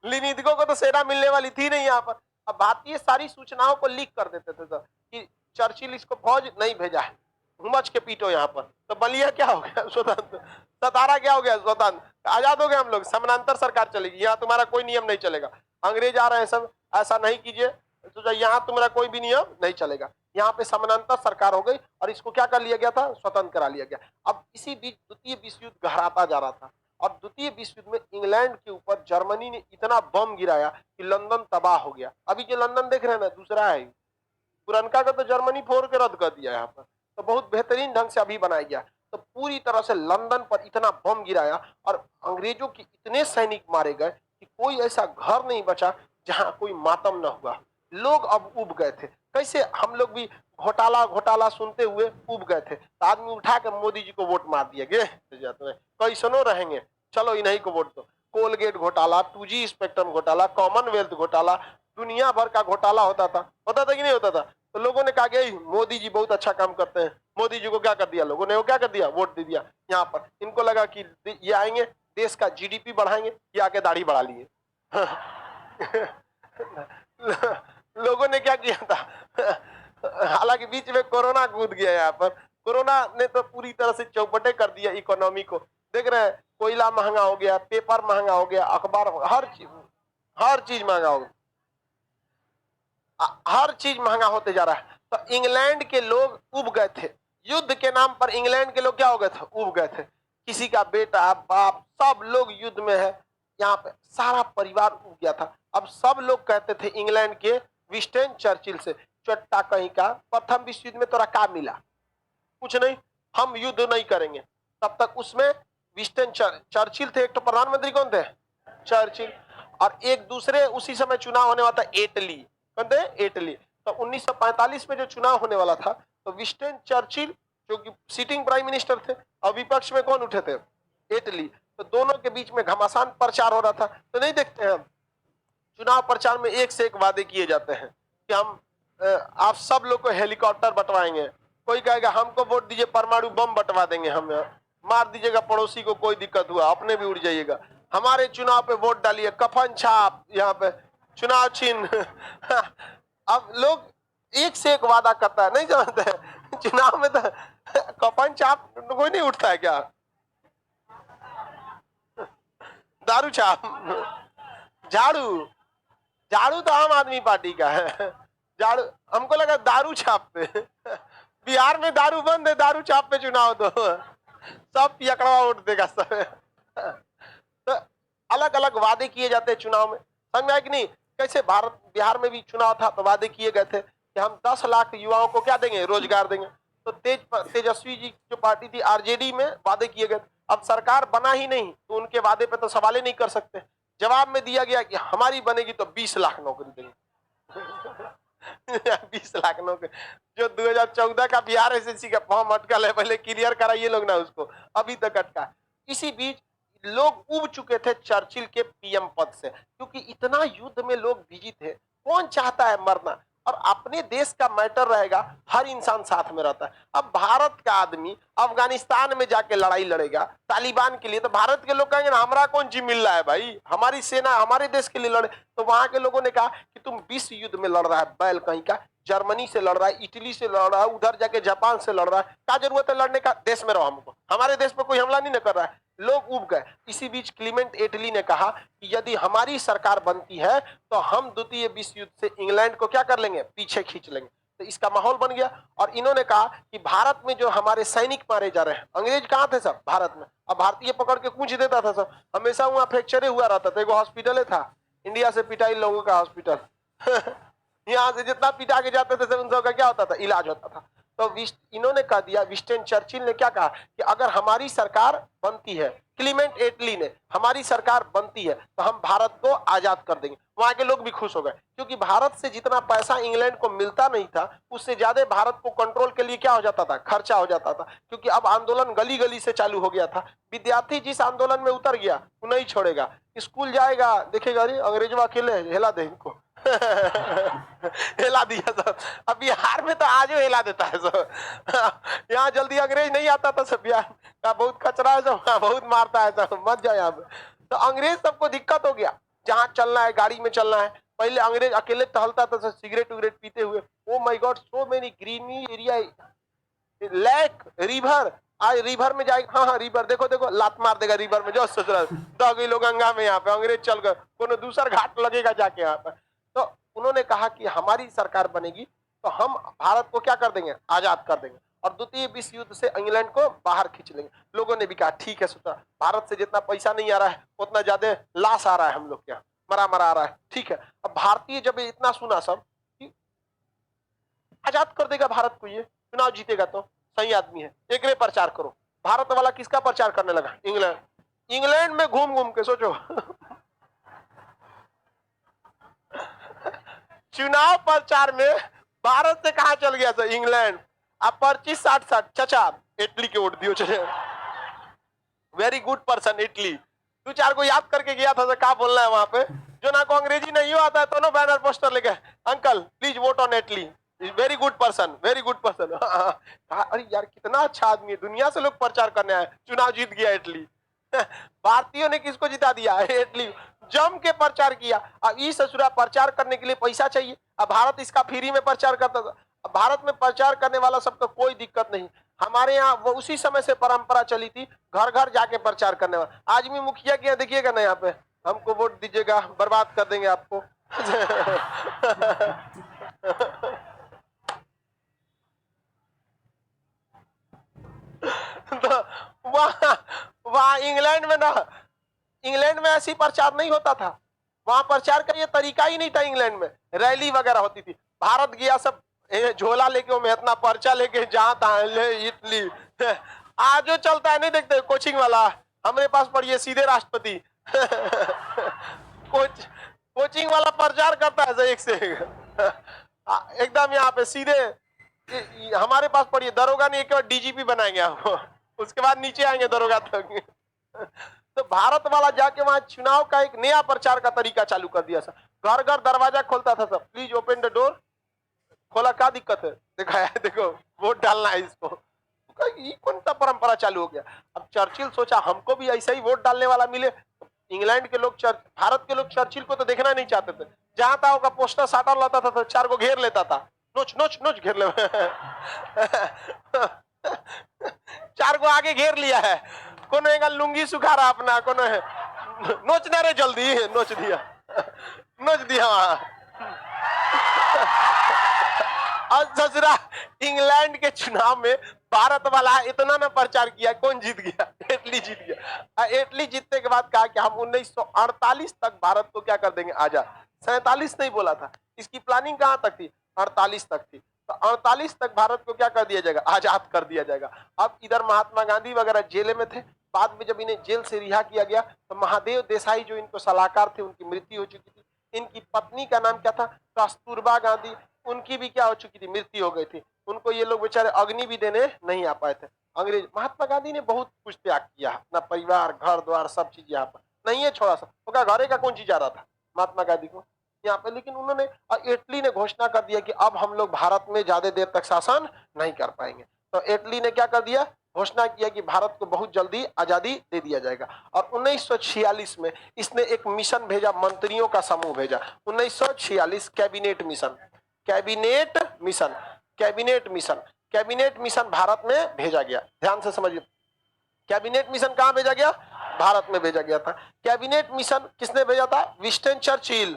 लिनिथगो को तो सेना मिलने वाली थी नहीं यहाँ पर। अब भारतीय सारी सूचनाओं को लीक कर देते थे सर कि चर्चिल इसको फौज नहीं भेजा है, हुमच के पीटो यहाँ पर। तो बलिया क्या हो गया? स्वतंत्र। सतारा क्या हो गया? स्वतंत्र। आजाद हो गए हम लोग, समानांतर सरकार चलेगी, यहाँ तुम्हारा कोई नियम नहीं चलेगा। अंग्रेज आ रहे हैं सब, ऐसा नहीं कीजिए, तो यहाँ तुम्हारा कोई भी नियम नहीं चलेगा। यहाँ पे समानांतर सरकार हो गई और इसको क्या कर लिया गया था? स्वतंत्र करा लिया गया। अब इसी बीच द्वितीय विश्व युद्ध गहराता जा रहा था और द्वितीय विश्व युद्ध में इंग्लैंड के ऊपर जर्मनी ने इतना बम गिराया कि लंदन तबाह हो गया। अभी जो लंदन देख रहे हैं ना, दूसरा है, पुरनका का तो जर्मनी फोड़ के रद्द कर दिया यहाँ पर, तो बहुत बेहतरीन ढंग से अभी बनाया गया। तो तो पूरी तरह से लंदन पर इतना बम गिराया और अंग्रेजों के इतने सैनिक मारे गए कि कोई ऐसा घर नहीं बचा जहां कोई मातम न हुआ। लोग अब उब गए थे। कैसे हम लोग भी घोटाला घोटाला सुनते हुए उब गए थे, तो आदमी उठा के मोदी जी को वोट मार दिए गए कैसनो रहेंगे, चलो इन्हीं को वोट दो। कोलगेट घोटाला, 2G स्पेक्ट्रम घोटाला, कॉमनवेल्थ घोटाला, दुनिया भर का घोटाला होता था कि नहीं होता था। तो लोगों ने कहा कि मोदी जी बहुत अच्छा काम करते हैं। मोदी जी को क्या कर दिया लोगों ने, वो क्या कर दिया, वोट दे दिया। यहाँ पर इनको लगा कि ये आएंगे देश का जीडीपी बढ़ाएंगे, ये आके दाढ़ी बढ़ा लिए। लोगों ने क्या किया था, हालांकि बीच में कोरोना कूद गया। यहाँ पर कोरोना ने तो पूरी तरह से चौपटे कर दिया इकोनॉमी को। देख रहे हैं, कोयला महंगा हो गया, पेपर महंगा हो गया, अखबार, हर चीज महंगा हो गया, हर चीज महंगा होते जा रहा है। तो इंग्लैंड के लोग उब गए थे। युद्ध के नाम पर इंग्लैंड के लोग क्या हो गए थे, उब गए थे। किसी का बेटा बाप सब लोग युद्ध में है। यहाँ पे सारा परिवार उब गया था। अब सब लोग कहते थे इंग्लैंड के विंस्टन चर्चिल से, चट्टा कहीं का, प्रथम विश्व युद्ध में तोरा क्या मिला, कुछ नहीं, हम युद्ध नहीं करेंगे। तब तक उसमें विंस्टन चर्चिल थे, एक तो प्रधानमंत्री कौन थे, चर्चिल, और एक दूसरे उसी समय चुनाव होने वाला था इटली, कौन थे, इटली। तो 1945 में जो चुनाव होने वाला था, तो विंस्टन चर्चिल जो कि सिटिंग प्राइम मिनिस्टर थे और विपक्ष में कौन उठे थे, इटली। तो दोनों के बीच में घमासान प्रचार हो रहा था। तो नहीं देखते हैं, चुनाव प्रचार में एक से एक वादे किए जाते हैं कि हम आप सब लोग को हेलीकॉप्टर बंटवाएंगे, कोई कहेगा हमको वोट दीजिए परमाणु बम बंटवा देंगे, हम मार दीजिएगा पड़ोसी को, कोई दिक्कत हुआ अपने भी उड़ जाइएगा, हमारे चुनाव पे वोट डालिए, कफन छाप यहाँ पे चुनाव चिन्ह। अब लोग एक से एक वादा करता है, नहीं जानते हैं चुनाव में तो कफन छाप कोई नहीं उठता है क्या, दारू छाप, झाड़ू, झाड़ू तो आम आदमी पार्टी का है, झाड़ू हमको लगा दारू छाप पे। बिहार में दारू बंद है, दारू छाप पे चुनाव दो, सब पियकड़वा वोट देगा सब। तो अलग अलग वादे किए जाते हैं चुनाव में, समझ में आया कि नहीं। कैसे भारत बिहार में भी चुनाव था तो वादे किए गए थे कि हम 10 लाख युवाओं को क्या देंगे, रोजगार देंगे। तो तेजस्वी जी जो पार्टी थी आरजेडी में वादे किए गए। अब सरकार बना ही नहीं तो उनके वादे पे तो सवाल ही नहीं कर सकते। जवाब में दिया गया कि हमारी बनेगी तो 20 लाख नौकरी देंगे। 20 लाख नौकरी, जो 2014 का बिहार एसएससी का फॉर्म अटकल है, पहले क्लियर कराइए लोग ना उसको, अभी तक अटका। इसी बीच लोग उब चुके थे चर्चिल के पीएम पद से, क्योंकि इतना युद्ध में लोग बिजी थे। कौन चाहता है मरना, और अपने देश का मैटर रहेगा, हर इंसान साथ में रहता है। अब भारत का आदमी अफगानिस्तान में जाके लड़ाई लड़ेगा तालिबान के लिए, तो भारत के लोग कहेंगे ना हमारा कौन चीज मिल रहा है भाई, हमारी सेना हमारे देश के लिए लड़े। तो वहां के लोगों ने कहा कि तुम विश्व युद्ध में लड़ रहा है बैल कहीं का, जर्मनी से लड़ रहा है, इटली से लड़ रहा है, उधर जाके जापान से लड़ रहा है, क्या जरूरत है लड़ने का, देश में रहो, हमको हमारे देश पे कोई हमला नहीं कर रहा है। लोग उब गए। इसी बीच क्लीमेंट एटली ने कहा कि यदि हमारी सरकार बनती है तो हम द्वितीय विश्व युद्ध से इंग्लैंड को क्या कर लेंगे, पीछे खींच लेंगे। तो इसका माहौल बन गया। और इन्होंने कहा कि भारत में जो हमारे सैनिक मारे जा रहे हैं, अंग्रेज कहाँ थे सब, भारत में, अब भारतीय पकड़ के कूच देता था सब, हमेशा वहां फ्रैक्चर हुआ रहता था। एक हॉस्पिटल था इंडिया से पिटाई लोगों का हॉस्पिटल। यहाँ से जितना पिटा के जाते थे उन सबका क्या होता था, इलाज होता था। तो इन्होंने कह दिया, विंस्टन चर्चिल ने क्या कहा कि अगर हमारी सरकार बनती है, क्लीमेंट एटली ने, हमारी सरकार बनती है तो हम भारत को आजाद कर देंगे। वहां के लोग भी खुश हो गए, क्योंकि भारत से जितना पैसा इंग्लैंड को मिलता नहीं था, उससे ज्यादा भारत को कंट्रोल के लिए क्या हो जाता था, खर्चा हो जाता था। क्योंकि अब आंदोलन गली गली से चालू हो गया था। विद्यार्थी जिस आंदोलन में उतर गया वो नहीं छोड़ेगा, स्कूल जाएगा, देखेगा अरे अंग्रेजवा अकेले हिला दे इनको। हिला दिया सब। अब बिहार में तो आज हिला देता है सब। यहाँ जल्दी अंग्रेज नहीं आता था सब, बिहार का बहुत कचरा है सब, बहुत मारता है सब, मत जाओ यहाँ पे। तो अंग्रेज सबको दिक्कत हो गया, जहाँ चलना है गाड़ी में चलना है। पहले अंग्रेज अकेले टहलता था सिगरेट उगरेट पीते हुए। Oh my god, so many greeny area, lake, river, आज रिवर में जाएगा, हाँ हाँ रिवर, देखो देखो लात मार देगा रिवर में, जो सोच रहा है तो लोग गंगा में, यहाँ पे अंग्रेज चल गए, कोनो दूसरा घाट लगेगा जाके यहाँ पे। तो उन्होंने कहा कि हमारी सरकार बनेगी तो हम भारत को क्या कर देंगे, आजाद कर देंगे, और द्वितीय विश्व युद्ध से इंग्लैंड को बाहर खींच लेंगे। लोगों ने भी कहा ठीक है, सोचा भारत से जितना पैसा नहीं आ रहा है उतना ज्यादा लाश आ रहा है, हम लोग क्या मरा मरा आ रहा है, ठीक है। अब भारतीय जब इतना सुना सब कि आजाद कर देगा भारत को, ये चुनाव जीतेगा तो सही आदमी है, एक प्रचार करो, भारत वाला किसका प्रचार करने लगा? इंग्लैंड। इंग्लैंड में घूम घूम के सोचो चुनाव प्रचार में भारत से कहा चल गया था? इंग्लैंड। अब पर्ची 60-60 चचा इटली के वोट दियो चले। Very good person Italy. 2-4 को याद करके गया था, क्या बोलना है वहां पे, जो ना को अंग्रेजी नहीं आता है तो ना बैनर पोस्टर लेके, uncle please vote on Italy, very good person, very good person. अरे यार कितना अच्छा आदमी है, दुनिया से लोग प्रचार करने आए, चुनाव जीत गया इटली। भारतीयों ने किसको जिता दिया? इटली। जम के प्रचार किया। अब इस ससुरा प्रचार करने के लिए पैसा चाहिए, अब भारत इसका फ्री में प्रचार करता था। अब भारत में प्रचार करने वाला सबका कोई दिक्कत नहीं। हमारे यहाँ वो उसी समय से परंपरा चली थी, घर घर जाके प्रचार करने वाला। आज भी मुखिया के यहाँ देखिएगा ना, यहाँ पे हमको वोट दीजिएगा, बर्बाद कर देंगे आपको। तो वहां इंग्लैंड में ना, इंग्लैंड में ऐसी प्रचार नहीं होता था। वहां प्रचार का ये तरीका ही नहीं था। इंग्लैंड में रैली वगैरह होती थी। भारत गया सब झोला लेके, वो इतना पर्चा लेके, जहां तहां ले इटली। आज जो चलता है नहीं देखते, कोचिंग वाला हमारे पास पढ़िए सीधे राष्ट्रपति। कोचिंग वाला प्रचार करता है एक से एकदम यहाँ पे सीधे हमारे पास पढ़िए, दरोगा नहीं, एक बार डीजीपी बनाएंगे आपको, उसके बाद नीचे आएंगे दरोगा तक। तो भारत वाला जाके वहां चुनाव का एक नया प्रचार का तरीका चालू कर दिया। सब घर घर दरवाजा खोलता था, सब प्लीज ओपन द डोर। खोला, क्या दिक्कत है? दिखाया, देखो वोट डालना है इसको। कौन सा परंपरा चालू हो गया? अब चर्चिल सोचा हमको भी ऐसा ही वोट डालने वाला मिले। इंग्लैंड के लोग, भारत के लोग चर्चिल को तो देखना नहीं चाहते थे। जहां था उसका पोस्टर साटा लाता था तो 4 को घेर लेता था, नोच नोच नोच घेर ले। 4 को आगे घेर लिया है, कोनो एक लुंगी सुखा रहा अपना, कोनो है नोच ना रे जल्दी, नोच दिया, नोच दिया वहां। और ससुरा इंग्लैंड के चुनाव में भारत वाला इतना ना प्रचार किया, कौन जीत गया? इटली जीत गया। इटली जीतने के बाद कहा कि हम 1948 तक भारत को क्या कर देंगे, आजाद। 47 नहीं बोला था, इसकी प्लानिंग कहां तक थी? 48 तक थी। तो 48 तक भारत को क्या कर दिया जाएगा? आजाद कर दिया जाएगा। अब इधर महात्मा गांधी वगैरह जेल में थे। बाद में जब इन्हें जेल से रिहा किया गया तो महादेव देसाई जो इनको सलाहकार थे, उनकी मृत्यु हो चुकी थी। इनकी पत्नी का नाम क्या था? कस्तूरबा गांधी। उनकी भी क्या हो चुकी थी? मृत्यु हो गई थी। उनको ये लोग बेचारे अग्नि भी देने नहीं आ पाए थे। अंग्रेज महात्मा गांधी ने बहुत कुछ त्याग किया, अपना परिवार, घर द्वार, सब चीज यहाँ पर नहीं है छोड़ा सा। तो क्या घरे का कौन चीज आ रहा था महात्मा गांधी को यहाँ पे? लेकिन उन्होंने, इटली ने घोषणा कर दिया कि अब हम लोग भारत में ज्यादा देर तक शासन नहीं कर पाएंगे। तो इटली ने क्या कर दिया? घोषणा किया कि भारत को बहुत जल्दी आजादी दे दिया जाएगा। और 1946 में इसने एक मिशन भेजा, मंत्रियों का समूह भेजा। 1946 cabinet mission, cabinet mission, cabinet mission, cabinet mission Bharat में भेजा गया। ध्यान से समझिए, कैबिनेट मिशन कहां भेजा गया? भारत में भेजा गया था। कैबिनेट मिशन किसने भेजा था? Winston Churchill,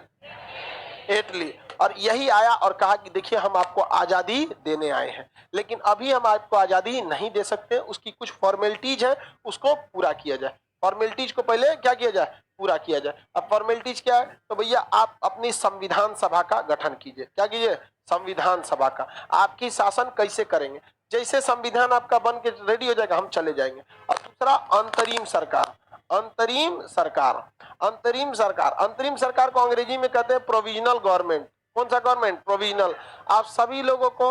Italy. और यही आया और कहा कि देखिए हम आपको आजादी देने आए हैं, लेकिन अभी हम आपको आजादी नहीं दे सकते, उसकी कुछ फॉर्मेलिटीज है, उसको पूरा किया जाए। फॉर्मेलिटीज को पहले क्या किया जाए? पूरा किया जाए। अब फॉर्मेलिटीज क्या है? तो भैया आप अपनी संविधान सभा का गठन कीजिए। क्या कीजिए? संविधान सभा का। आपकी शासन कैसे करेंगे? जैसे संविधान आपका बन के रेडी हो जाएगा, हम चले जाएंगे। और दूसरा, अंतरिम सरकार। अंतरिम सरकार, अंतरिम सरकार, अंतरिम सरकार को अंग्रेजी में कहते हैं प्रोविजनल गवर्नमेंट। कौन सा गवर्नमेंट? प्रोविजनल। आप सभी लोगों को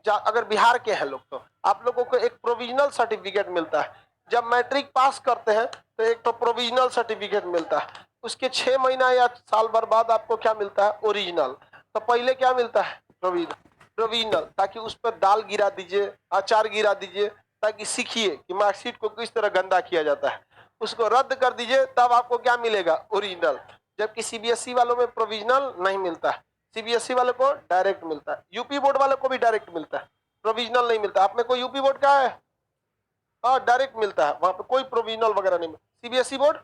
अगर बिहार के हैं लोग तो आप लोगों को एक प्रोविजनल सर्टिफिकेट मिलता है। जब मैट्रिक पास करते हैं तो एक तो प्रोविजनल सर्टिफिकेट मिलता है, उसके 6 महीना या साल भर बाद आपको क्या मिलता है? ओरिजिनल। तो पहले क्या मिलता है? प्रोविजनल, ताकि उस पर दाल गिरा दीजिए, अचार गिरा दीजिए, ताकि सीखिए कि मार्कशीट को किस तरह गंदा किया जाता है। उसको रद्द कर दीजिए, तब आपको क्या मिलेगा? ओरिजिनल। जबकि सीबीएसई वालों में प्रोविजनल नहीं मिलता है, सीबीएसई वालों को डायरेक्ट मिलता है। यूपी बोर्ड वालों को भी डायरेक्ट मिलता है, प्रोविजनल नहीं मिलता। आप में कोई यूपी बोर्ड का है? हाँ, डायरेक्ट मिलता है, वहां पे कोई प्रोविजनल वगैरह नहीं मिलता। सीबीएसई बोर्ड,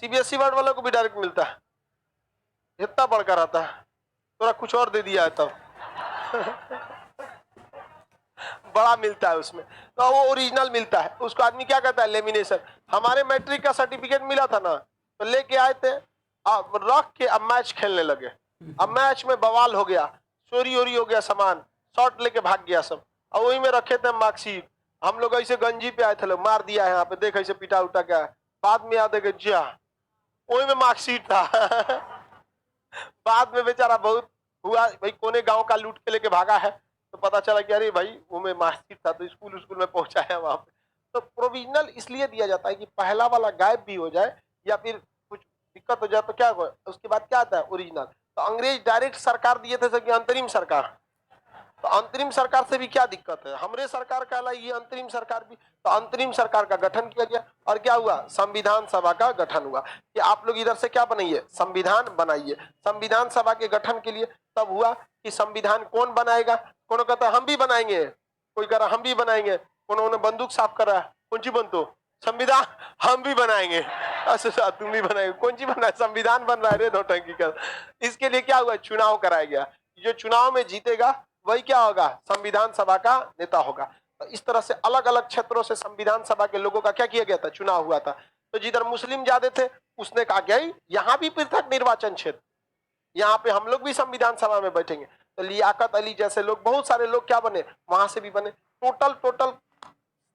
सीबीएसई बोर्ड वालों को भी डायरेक्ट मिलता है। इतना बढ़कर आता है, थोड़ा कुछ और दे दिया है तब। बड़ा मिलता है उसमें, तो वो ओरिजिनल मिलता है। उसको आदमी क्या कहता है? लेमिनेशन। हमारे मैट्रिक का सर्टिफिकेट मिला था ना, तो लेके आए थे, अब रख के अब मैच खेलने लगे। अब मैच में बवाल हो गया, चोरी ओरी हो गया, सामान शॉट लेके भाग गया सब, और वही में रखे थे मार्कशीट। हम लोग ऐसे गंजी पे आए थे, लोग मार दिया है यहाँ पे, देख ऐसे पिटा उठा गया। बाद में याद है कि जा वही में मार्कशीट था। बाद में बेचारा बहुत हुआ भाई, कोने गांव का लूट के लेके भागा है, तो पता चला कि अरे भाई वो में मार्कशीट था, तो स्कूल में पहुंचा है वहां पे। तो प्रोविजनल इसलिए दिया जाता है कि पहला वाला गायब भी हो जाए या फिर कुछ दिक्कत हो जाए तो क्या हो, उसके बाद क्या आता है ओरिजिनल। तो अंग्रेज डायरेक्ट सरकार दिए थे कि अंतरिम सरकार, तो अंतरिम सरकार से भी क्या दिक्कत है, हमरे सरकार कहलाई ये अंतरिम सरकार भी। तो अंतरिम सरकार का गठन किया गया और क्या हुआ, संविधान सभा का गठन हुआ कि आप लोग इधर से क्या बनाइए, संविधान बनाइए। संविधान सभा के गठन के लिए तब हुआ कि संविधान कौन बनाएगा, कौन कहता है हम भी बनाएंगे, कोई कह रहा हम भी बनाएंगे, कौन बंदूक साफ कर रहा है, कौन सी बंदूक, संविधान हम भी बनाएंगे। अच्छा तुम भी बनाएंगे, कौन सी बना है, संविधान बन रहा है रे नौटंकी कर। इसके लिए क्या हुआ, चुनाव कराया गया, जो चुनाव में जीतेगा वही क्या होगा, संविधान सभा का नेता होगा। तो इस तरह से अलग अलग क्षेत्रों से संविधान सभा के लोगों का क्या किया गया था, चुनाव हुआ था। तो जिधर मुस्लिम ज्यादा थे उसने कहा गया यहाँ भी पृथक निर्वाचन क्षेत्र, यहाँ पे हम लोग भी संविधान सभा में बैठेंगे। तो लियाकत अली जैसे लोग, बहुत सारे लोग क्या बने, वहां से भी बने। टोटल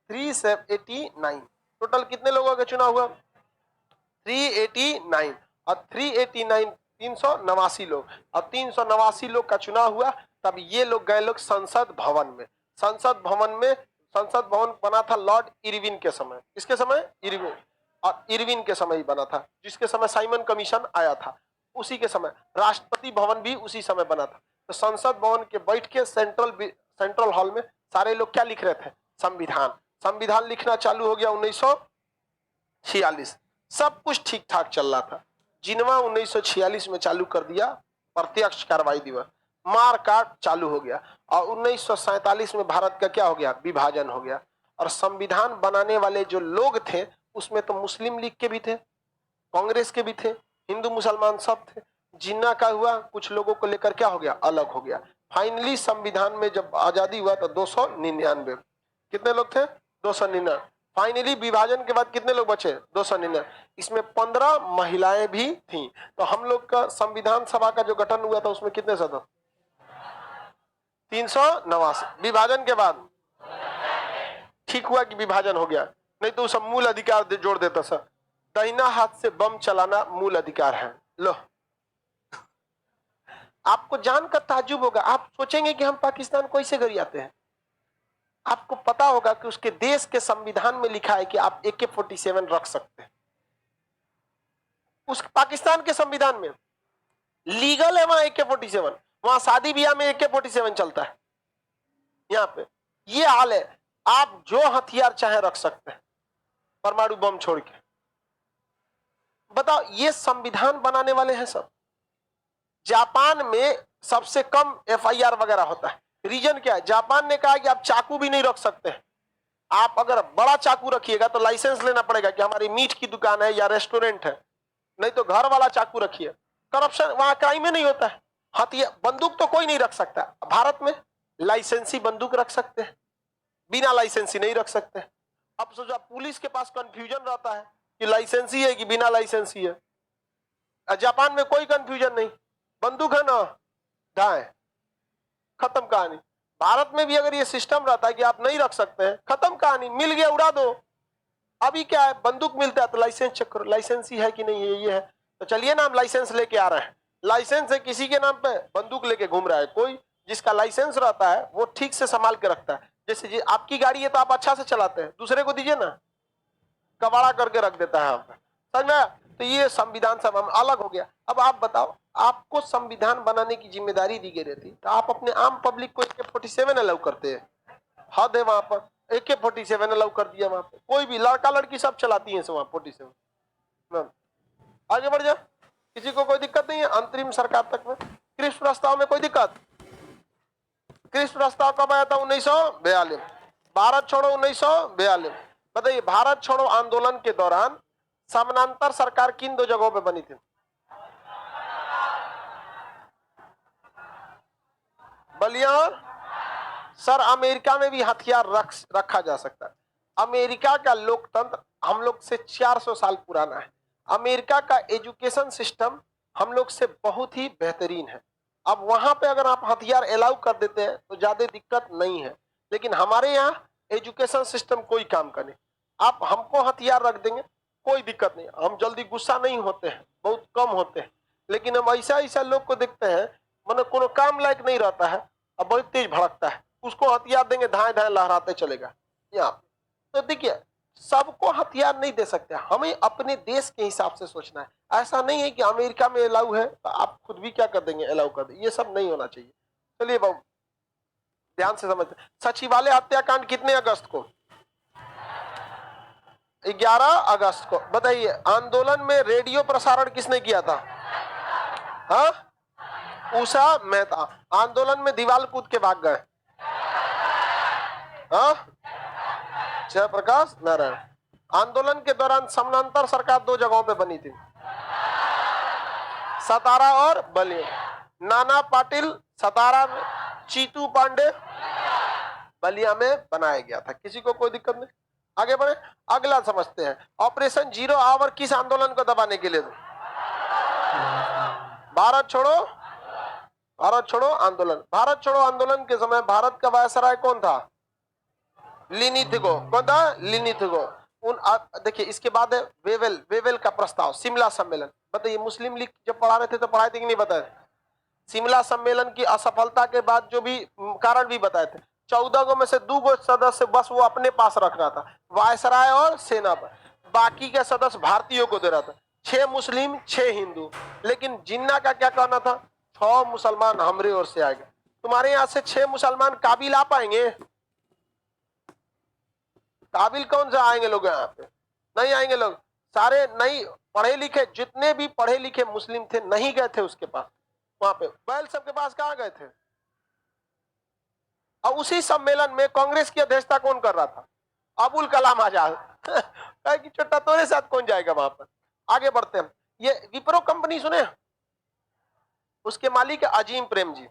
389, टोटल कितने लोगों का चुनाव हुआ, 389, और 389 389 लोग, और 389 लोग का चुनाव हुआ। तब ये लोग गए लोग संसद भवन में। संसद भवन बना था लॉर्ड इरविन के समय, किसके समय, इरविन, और इरविन के समय ही बना था, जिसके समय साइमन कमीशन आया था उसी के समय। राष्ट्रपति भवन भी उसी समय बना था। तो संसद भवन के बैठ के सेंट्रल हॉल में सारे लोग क्या लिख रहे थे, संविधान लिखना चालू हो गया 1946। सब कुछ ठीक ठाक चल रहा था। जिनवा 1946 में चालू कर दिया प्रत्यक्ष कार्रवाई दिवस, मार काट चालू हो गया, और 1947 में भारत का क्या हो गया, विभाजन हो गया। और संविधान बनाने वाले जो लोग थे उसमें तो मुस्लिम लीग के भी थे, कांग्रेस के भी थे, हिंदू मुसलमान सब थे। जिन्ना का हुआ कुछ लोगों को लेकर क्या हो गया, अलग हो गया। फाइनली संविधान में जब आजादी हुआ तो 299, कितने लोग थे, 299। फाइनली विभाजन के बाद कितने लोग बचे, 299। इसमें 15 महिलाएं भी थीं। तो हम लोग का संविधान सभा का जो गठन हुआ था उसमें कितने सदस्य, 389। विभाजन के बाद ठीक हुआ कि विभाजन हो गया, नहीं तो सब मूल अधिकार जोड़ देता सर। दाहिना हाथ से बम चलाना मूल अधिकार है। लो, आपको जानकर ताज्जुब होगा, आप सोचेंगे कि हम पाकिस्तान को ऐसे गरियाते हैं। आपको पता होगा कि उसके देश के संविधान में लिखा है कि आप AK-47 रख सकते हैं। उस पाकिस्तान के संविधान में लीगल है वहां AK-47, वहां शादी ब्याह में AK-47 चलता है। यहाँ पे ये हाल है, आप जो हथियार चाहे रख सकते हैं परमाणु बम छोड़ के। बताओ, ये संविधान बनाने वाले हैं सब। जापान में सबसे कम FIR वगैरह होता है। रीजन क्या है, जापान ने कहा कि आप चाकू भी नहीं रख सकते हैं। आप अगर बड़ा चाकू रखिएगा तो लाइसेंस लेना पड़ेगा कि हमारी मीट की दुकान है या रेस्टोरेंट है, नहीं तो घर वाला चाकू रखिए। करप्शन वहां क्राइम नहीं होता है। हथियार बंदूक तो कोई नहीं रख सकता। भारत में लाइसेंसी बंदूक रख सकते हैं, बिना लाइसेंसी नहीं रख सकते। अब सोचा पुलिस के पास कंफ्यूजन रहता है कि लाइसेंसी है कि बिना लाइसेंसी है। जापान में कोई कंफ्यूजन नहीं, बंदूक है ना, ढाए, खत्म कहानी। भारत में भी अगर ये सिस्टम रहता है कि आप नहीं रख सकते हैं, खत्म कहानी, मिल गया उड़ा दो। अभी क्या है, बंदूक मिलता है तो लाइसेंस चेक करो, लाइसेंसी है कि नहीं है, ये है तो चलिए ना हम लाइसेंस लेके आ रहे हैं। लाइसेंस है किसी के नाम पे, बंदूक लेके घूम रहा है कोई। जिसका लाइसेंस रहता है वो ठीक से संभाल के रखता है। जैसे आपकी गाड़ी है तो आप अच्छा से चलाते हैं, दूसरे को दीजिए ना, कबाड़ा करके रख देता है आप, समझ में। तो ये संविधान सभा में अलग हो गया। अब आप बताओ, आपको संविधान बनाने की जिम्मेदारी दी गई रहती तो आप अपने आम पब्लिक को AK-47 अलाउ करते हैं। हद है वहां पर, AK-47 अलाउ कर दिया वहां पे। कोई भी लड़का लड़की सब चलाती है वहां 47। आगे बढ़ जाओ, किसी को कोई दिक्कत नहीं है अंतरिम सरकार तक में। क्रिस्ट प्रस्ताव में कोई दिक्कत, क्रिस्ट प्रस्ताव कब आया था, 1942। भारत छोड़ो 1942। बताइए, भारत छोड़ो आंदोलन के दौरान समानांतर सरकार किन 2 जगहों पे बनी थी, बलिया और सर। अमेरिका में भी हथियार रखा जा सकता है। अमेरिका का लोकतंत्र हम लोग से 400 साल पुराना है। अमेरिका का एजुकेशन सिस्टम हम लोग से बहुत ही बेहतरीन है। अब वहां पे अगर आप हथियार अलाउ कर देते हैं तो ज्यादा दिक्कत नहीं है। लेकिन हमारे यहाँ एजुकेशन सिस्टम कोई काम का नहीं। आप हमको हथियार रख देंगे कोई दिक्कत नहीं, हम जल्दी गुस्सा नहीं होते हैं, बहुत कम होते हैं, लेकिन हम ऐसा ऐसा लोग को देखते हैं मतलब कोनो काम लायक नहीं रहता है और बहुत तेज भड़कता है, उसको हथियार देंगे धाए धाए लहराते चलेगा यहाँ। तो देखिए सबको हथियार नहीं दे सकते, हमें अपने देश के हिसाब से सोचना है। ऐसा नहीं है कि अमेरिका में अलाउ है तो आप खुद भी क्या कर देंगे, अलाउ कर देंगे, ये सब नहीं होना चाहिए। चलिए बाबू ध्यान से समझते, सचिवालय हत्याकांड कितने अगस्त को? 11 अगस्त को। बताइए आंदोलन में रेडियो प्रसारण किसने किया था? हाँ, उषा मेहता। आंदोलन में दीवार कूद के भाग गए हाँ, जयप्रकाश नारायण। आंदोलन के दौरान समानांतर सरकार 2 जगहों पे बनी थी, सतारा और बलिया। नाना पाटिल सतारा में, चीतू पांडे बलिया में बनाया गया था। किसी को कोई दिक्कत नहीं, आगे बढ़े। अगला समझते हैं, ऑपरेशन जीरो आवर किस आंदोलन को दबाने के लिए? भारत छोड़ो, भारत छोड़ो आंदोलन। भारत छोड़ो आंदोलन के समय भारत का वायसराय कौन था? लिनिथिगो। कौन था? लिनिथिगो। उन देखिए इसके बाद है वेवेल, वेवेल का प्रस्ताव, शिमला सम्मेलन। बताइए मुस्लिम लीग जब पढ़ा रहे थे तो पढ़ाए थे कि नहीं बताए? शिमला सम्मेलन की असफलता के बाद जो भी कारण भी बताए थे, 14 गो में से 2 गो सदस्य बस वो अपने पास रख रहा था, वायसराय और सेना पर, बाकी के सदस्य भारतीयों को दे रहा था। 6 मुस्लिम 6 हिंदू। लेकिन जिन्ना का क्या कहना था? 6 मुसलमान हमरे ओर से आएगा। तुम्हारे यहां से 6 मुसलमान काबिल आ पाएंगे? काबिल कौन सा आएंगे लोग? यहाँ पे नहीं आएंगे लोग, सारे नहीं पढ़े लिखे, जितने भी पढ़े लिखे मुस्लिम थे नहीं गए थे उसके पास। वहां पे बैल सबके पास कहाँ गए थे? और उसी सम्मेलन में कांग्रेस की अध्यक्षता कौन कर रहा था? अबुल कलाम आजाद। कि छोटा तोरे साथ कौन जाएगा वहां पर। आगे बढ़ते हैं, ये विप्रो कंपनी सुने, उसके मालिक अजीम प्रेम जी,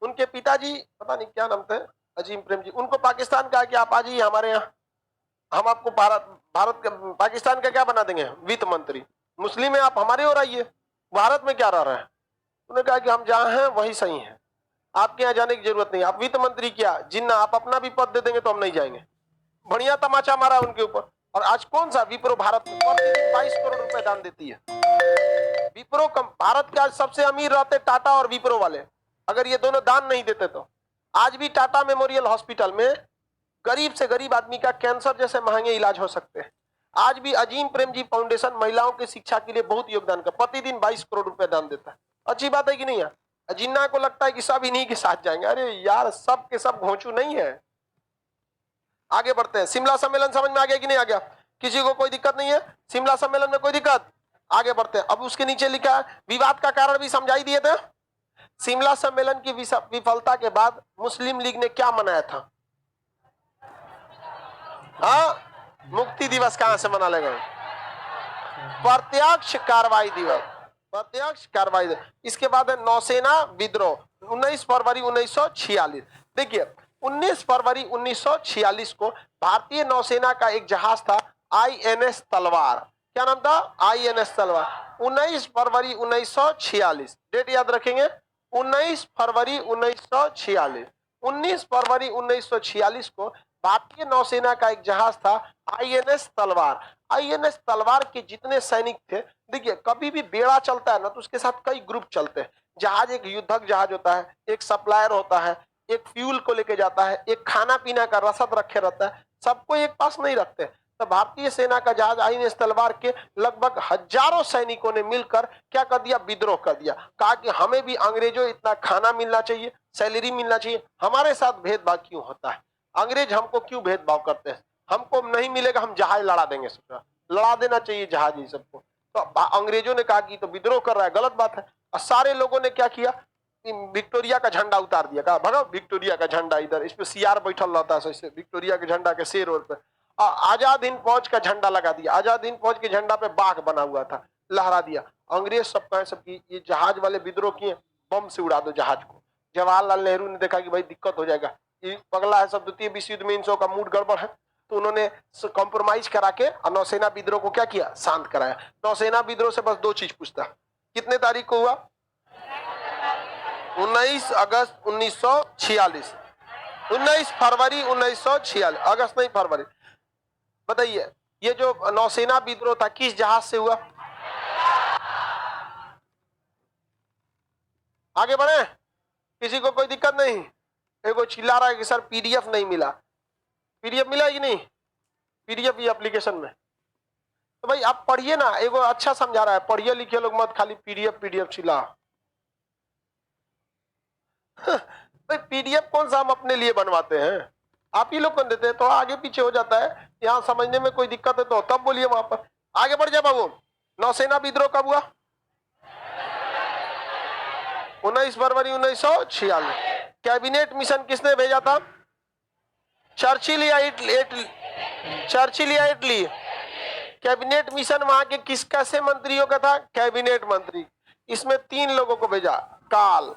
उनके पिताजी पता नहीं क्या नाम थे, अजीम प्रेम जी। उनको पाकिस्तान कहा कि आप आ जाइए हमारे यहाँ, हम आपको भारत का पाकिस्तान का क्या बना देंगे? वित्त मंत्री। मुस्लिम है आप हमारे ओर आइए, भारत में क्या रह रहे हैं? उन्होंने कहा कि हम जहां हैं वही सही है, आपके यहाँ जाने की जरूरत नहीं। आप वित्त मंत्री क्या जिन्ना, आप अपना भी पद दे देंगे तो हम नहीं जाएंगे। बढ़िया तमाचा मारा उनके ऊपर। और आज कौन सा विप्रो भारत में 22 करोड़ रुपए दान देती है। विप्रो भारत के आज सबसे अमीर रहते टाटा और विप्रो वाले, अगर ये दोनों दान नहीं देते तो आज भी टाटा मेमोरियल हॉस्पिटल में गरीब से गरीब आदमी का कैंसर जैसे महंगे इलाज हो सकते हैं। आज भी अजीम प्रेम जी फाउंडेशन महिलाओं की शिक्षा के लिए बहुत योगदान कर, प्रतिदिन 22 करोड़ रुपए दान देता है। अच्छी बात है कि नहीं है? जिन्ना को लगता है कि सब इन्हीं के साथ जाएंगे, अरे यार सब के सब घोंचू नहीं है। आगे बढ़ते हैं, शिमला सम्मेलन समझ में आ गया कि नहीं आ गया? किसी को कोई दिक्कत नहीं है? शिमला सम्मेलन में कोई दिक्कत? आगे बढ़ते हैं, अब उसके नीचे लिखा है विवाद का कारण भी समझाई दिए थे। शिमला सम्मेलन की विफलता के बाद मुस्लिम लीग ने क्या मनाया था? हाँ, मुक्ति दिवस कहां से मना लेगा? प्रत्यक्ष कार्रवाई दिवस, प्रत्यक्ष कार्रवाई दिवस। इसके बाद है नौसेना विद्रोह, 19 फरवरी 1946। देखिए 19 फरवरी 1946 को भारतीय नौसेना का एक जहाज था INS तलवार। क्या नाम था? INS तलवार। 19 फरवरी 1946, डेट याद रखेंगे, 19 फरवरी 1946। 19 फरवरी 1946 को भारतीय नौसेना का एक जहाज था INS तलवार। INS तलवार के जितने सैनिक थे, देखिए कभी भी बेड़ा चलता है ना तो उसके साथ कई ग्रुप चलते हैं। जहाज एक युद्धक जहाज होता है, एक सप्लायर होता है, एक फ्यूल को लेके जाता है, एक खाना पीना का रसद रखे रहता है, सबको एक पास नहीं रखते। तो भारतीय सेना का जहाज INS तलवार के लगभग हजारों सैनिकों ने मिलकर क्या कर दिया? विद्रोह कर दिया। कहा कि हमें भी अंग्रेजों इतना खाना मिलना चाहिए, सैलरी मिलना चाहिए, हमारे साथ भेदभाव क्यों होता है? अंग्रेज हमको क्यों भेदभाव करते हैं? हमको नहीं मिलेगा, हम जहाज लड़ा देंगे, लड़ा देना चाहिए जहाज ही सबको। तो अंग्रेजों ने कहा कि तो विद्रोह कर रहा है, गलत बात है। और सारे लोगों ने क्या किया? विक्टोरिया का झंडा उतार दिया। कहा भगो विक्टोरिया का झंडा इधर, इस पे सियार बैठल रहता है, इससे विक्टोरिया के झंडा के शेर और पे आजाद हिंद फौज का झंडा लगा दिया। आजाद हिंद फौज के झंडा पे बाघ बना हुआ था, लहरा दिया। अंग्रेज सब कहे सब की ये जहाज वाले विद्रोह किए, बम से उड़ा दो जहाज को। जवाहरलाल नेहरू ने देखा कि भाई दिक्कत हो जाएगा, ये पगला है सब, द्वितीय विश्व युद्ध में इन सब का मूड गड़बड़ है, तो उन्होंने कॉम्प्रोमाइज करा के नौसेना विद्रोह को क्या किया? शांत कराया। नौसेना विद्रोह से बस 2 चीज पूछता, कितने तारीख को हुआ? 19 अगस्त 1946। 19 फरवरी 1946, अगस्त नहीं फरवरी। बताइए ये जो नौसेना विद्रोह था किस जहाज से हुआ? आगे बढ़े, किसी को कोई दिक्कत नहीं? एगो चिल्ला रहा है कि सर पीडीएफ नहीं मिला। पीडीएफ मिला कि नहीं? पीडीएफ ये एप्लीकेशन में तो भाई आप पढ़िए ना, एगो अच्छा समझा रहा है, पढ़िए लिखिए लोग, मत खाली पीडीएफ पीडीएफ चिल्ला। भाई पीडीएफ कौन सा हम अपने लिए बनवाते हैं, आप ही लोग कर देते हैं, तो आगे पीछे हो जाता है। यहाँ समझने में कोई दिक्कत है तो तब बोलिए वहां पर। आगे बढ़ जाए बाबू। नौसेना विद्रोह कब हुआ? 19 फरवरी 1946। कैबिनेट मिशन किसने भेजा था? चर्चिल या इटली? चर्चिल या इटली? कैबिनेट मिशन वहां के किस कैसे मंत्रियों का था? कैबिनेट मंत्री। इसमें 3 लोगों को भेजा, कार्ल,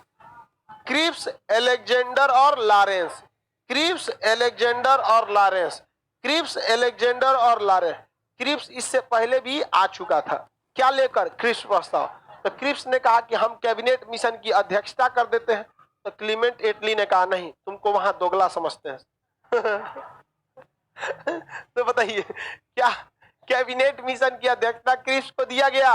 क्रिप्स, अलेक्जेंडर और लॉरेंस। क्रिप्स, अलेक्जेंडर और लॉरेंस। क्रिप्स, अलेक्जेंडर और लॉरेंस। क्रिप्स इससे पहले भी आ चुका था, क्या लेकर? क्रिप्स प्रस्ताव। तो क्रिप्स ने कहा कि हम कैबिनेट मिशन की अध्यक्षता कर देते हैं, तो क्लीमेंट एटली ने कहा नहीं, तुमको वहां दोगला समझते हैं। तो बताइए क्या कैबिनेट मिशन की अध्यक्षता क्रिप्स को दिया गया?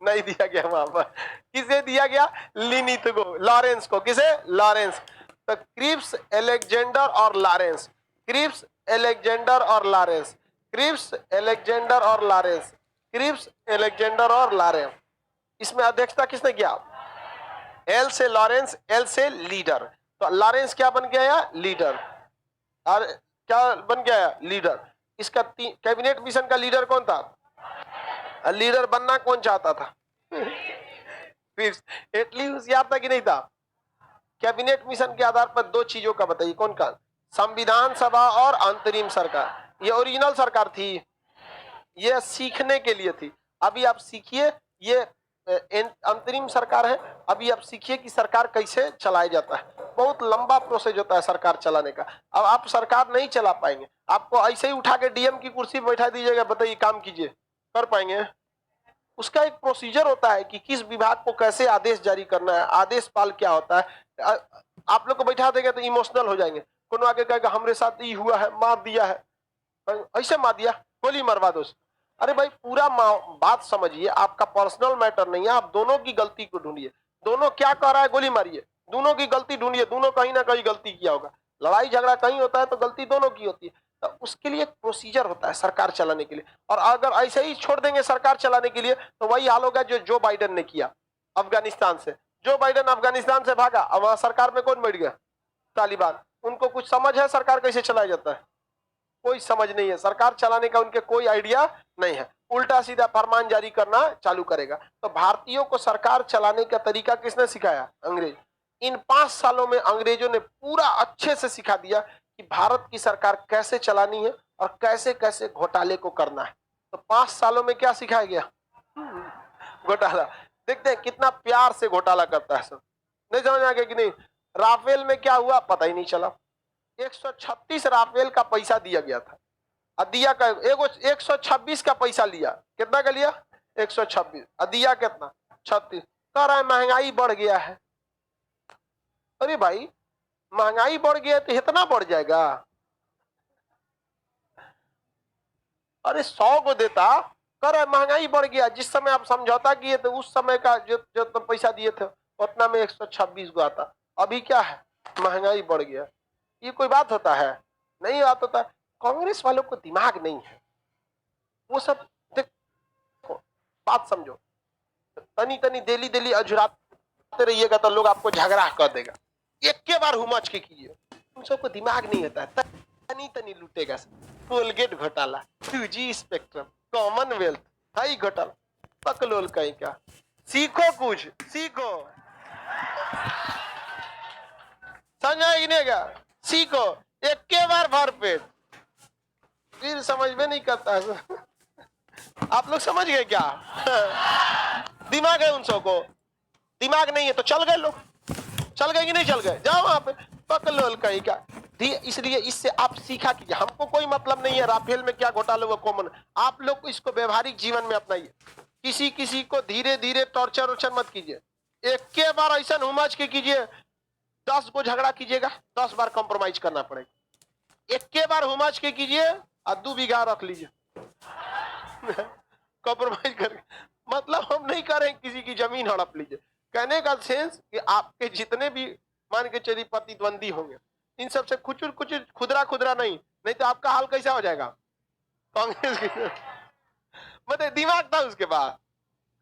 नहीं दिया गया। वहां पर किसे दिया गया? लिनिथ को, लॉरेंस को। किसे? लॉरेंस। तो क्रिप्स, अलेक्जेंडर और लॉरेंस। क्रिप्स, अलेक्जेंडर और लॉरेंस। क्रिप्स, अलेक्जेंडर और लॉरेंस। क्रिप्स, अलेक्जेंडर और लॉरेंस। इसमें अध्यक्षता किसने किया? एल से लॉरेंस, एल से लीडर। तो लॉरेंस क्या बन गया? लीडर। और क्या बन गया? लीडर। इसका कैबिनेट मिशन का लीडर कौन था? लीडर बनना कौन चाहता था? इटली होशियार था कि नहीं था? कैबिनेट मिशन के आधार पर 2 चीजों का बताइए, कौन का? संविधान सभा और अंतरिम सरकार। ये ओरिजिनल सरकार थी, ये सीखने के लिए थी। अभी आप सीखिए, ये अंतरिम सरकार है। अभी आप सीखिए कि सरकार कैसे चलाया जाता है। बहुत लंबा प्रोसेस होता है सरकार चलाने का। अब आप सरकार नहीं चला पाएंगे, आपको ऐसे ही उठा के डीएम की कुर्सी पर बैठा दीजिएगा, बताइए काम कीजिए, कर पाएंगे? उसका एक प्रोसीजर होता है कि किस विभाग को कैसे आदेश जारी करना है, आदेश पाल क्या होता है। आप लोग को बैठा देंगे तो इमोशनल हो जाएंगे। कोनो आगे कहेगा हमरे साथ ये हुआ है, मार दिया है, ऐसे मार दिया, गोली मरवा दो। अरे भाई पूरा बात समझिए, आपका पर्सनल मैटर नहीं है, आप दोनों की गलती को ढूंढिए। दोनों क्या कर रहा है, गोली मारिए। दोनों की गलती ढूंढिए, दोनों कहीं ना कहीं गलती किया होगा। लड़ाई झगड़ा कहीं होता है तो गलती दोनों की होती है। तो उसके लिए एक प्रोसीजर होता है सरकार चलाने के लिए। और अगर ऐसे ही छोड़ देंगे सरकार चलाने के लिए तो वही हाल होगा जो बाइडेन ने किया अफगानिस्तान से। जो बाइडेन अफगानिस्तान से भागा और वहां सरकार में कौन बैठ गया? तालिबान। उनको कुछ समझ है सरकार कैसे चलाया जाता है? कोई समझ नहीं है, सरकार चलाने का उनके कोई आइडिया नहीं है, उल्टा सीधा फरमान जारी करना चालू करेगा। तो भारतीयों को सरकार चलाने का तरीका किसने सिखाया? अंग्रेज। इन 5 सालों में अंग्रेजों ने पूरा अच्छे से सिखा दिया कि भारत की सरकार कैसे चलानी है और कैसे कैसे घोटाले को करना है। तो 5 सालों में क्या सिखाया गया? घोटाला। देखते हैं कितना प्यार से घोटाला करता है सब। नहीं समझ आ गया कि नहीं? राफेल में क्या हुआ पता ही नहीं चला। 136 राफेल का पैसा दिया गया था, दिया का एगो 126 का पैसा लिया। कितना का लिया? 126। दिया कितना? 36। कह रहा है महंगाई बढ़ गया है। अरे भाई महंगाई बढ़ गया तो इतना बढ़ जाएगा? अरे 100 को देता, कह रहा है महंगाई बढ़ गया। जिस समय आप समझौता किए थे उस समय का जो तुम पैसा दिए थे उतना में 126 को आता। अभी क्या है? महंगाई बढ़ गया। ये कोई बात होता है? नहीं बात होता। कांग्रेस वालों को दिमाग नहीं है, वो सब देखो बात समझो। तनी तनी डेली डेली अझुराते रहिएगा तो लोग आपको झगड़ा कर देगा। एक के बार हुमच के कीजिए, तुम सबको दिमाग नहीं होता है, तनी तनी लूटेगा। कोलगेट घोटाला, 2G स्पेक्ट्रम, कॉमनवेल्थ, हाई घोटाला, पकलोल कहीं का। सीखो, कुछ सीखो, समझा ही नहीं गा? सीखो, एक के बार भर पेट, फिर समझ में नहीं करता है। आप लोग समझ गए क्या? दिमाग है उन सबको, दिमाग नहीं है तो चल गए लोग। चल गए कि नहीं चल गए? जाओ वहां पे पकलोल कहीं का। इसलिए इससे आप सीखा कीजिए। हमको कोई मतलब नहीं है राफेल में क्या घोटाला हुआ, कॉमन। आप लोग को इसको व्यवहारिक जीवन में अपनाइए। किसी किसी को धीरे धीरे टॉर्चर वर्चर मत कीजिए। एक के बार ऐसा हुमच के कीजिए 10 को झगड़ा कीजिएगा, 10 बार कॉम्प्रोमाइज करना पड़ेगा। एक के बार हुमाच के कीजिए और 2 बीघा रख लीजिए कॉम्प्रोमाइज करके, मतलब हम नहीं करें किसी की जमीन हड़प लीजिए। कहने का सेंस कि आपके जितने भी मान के चलिए प्रतिद्वंदी होंगे, इन सबसे कुचुर कुचुर खुदरा खुदरा नहीं तो आपका हाल कैसा हो जाएगा कांग्रेस की मतलब दिमाग था उसके बाद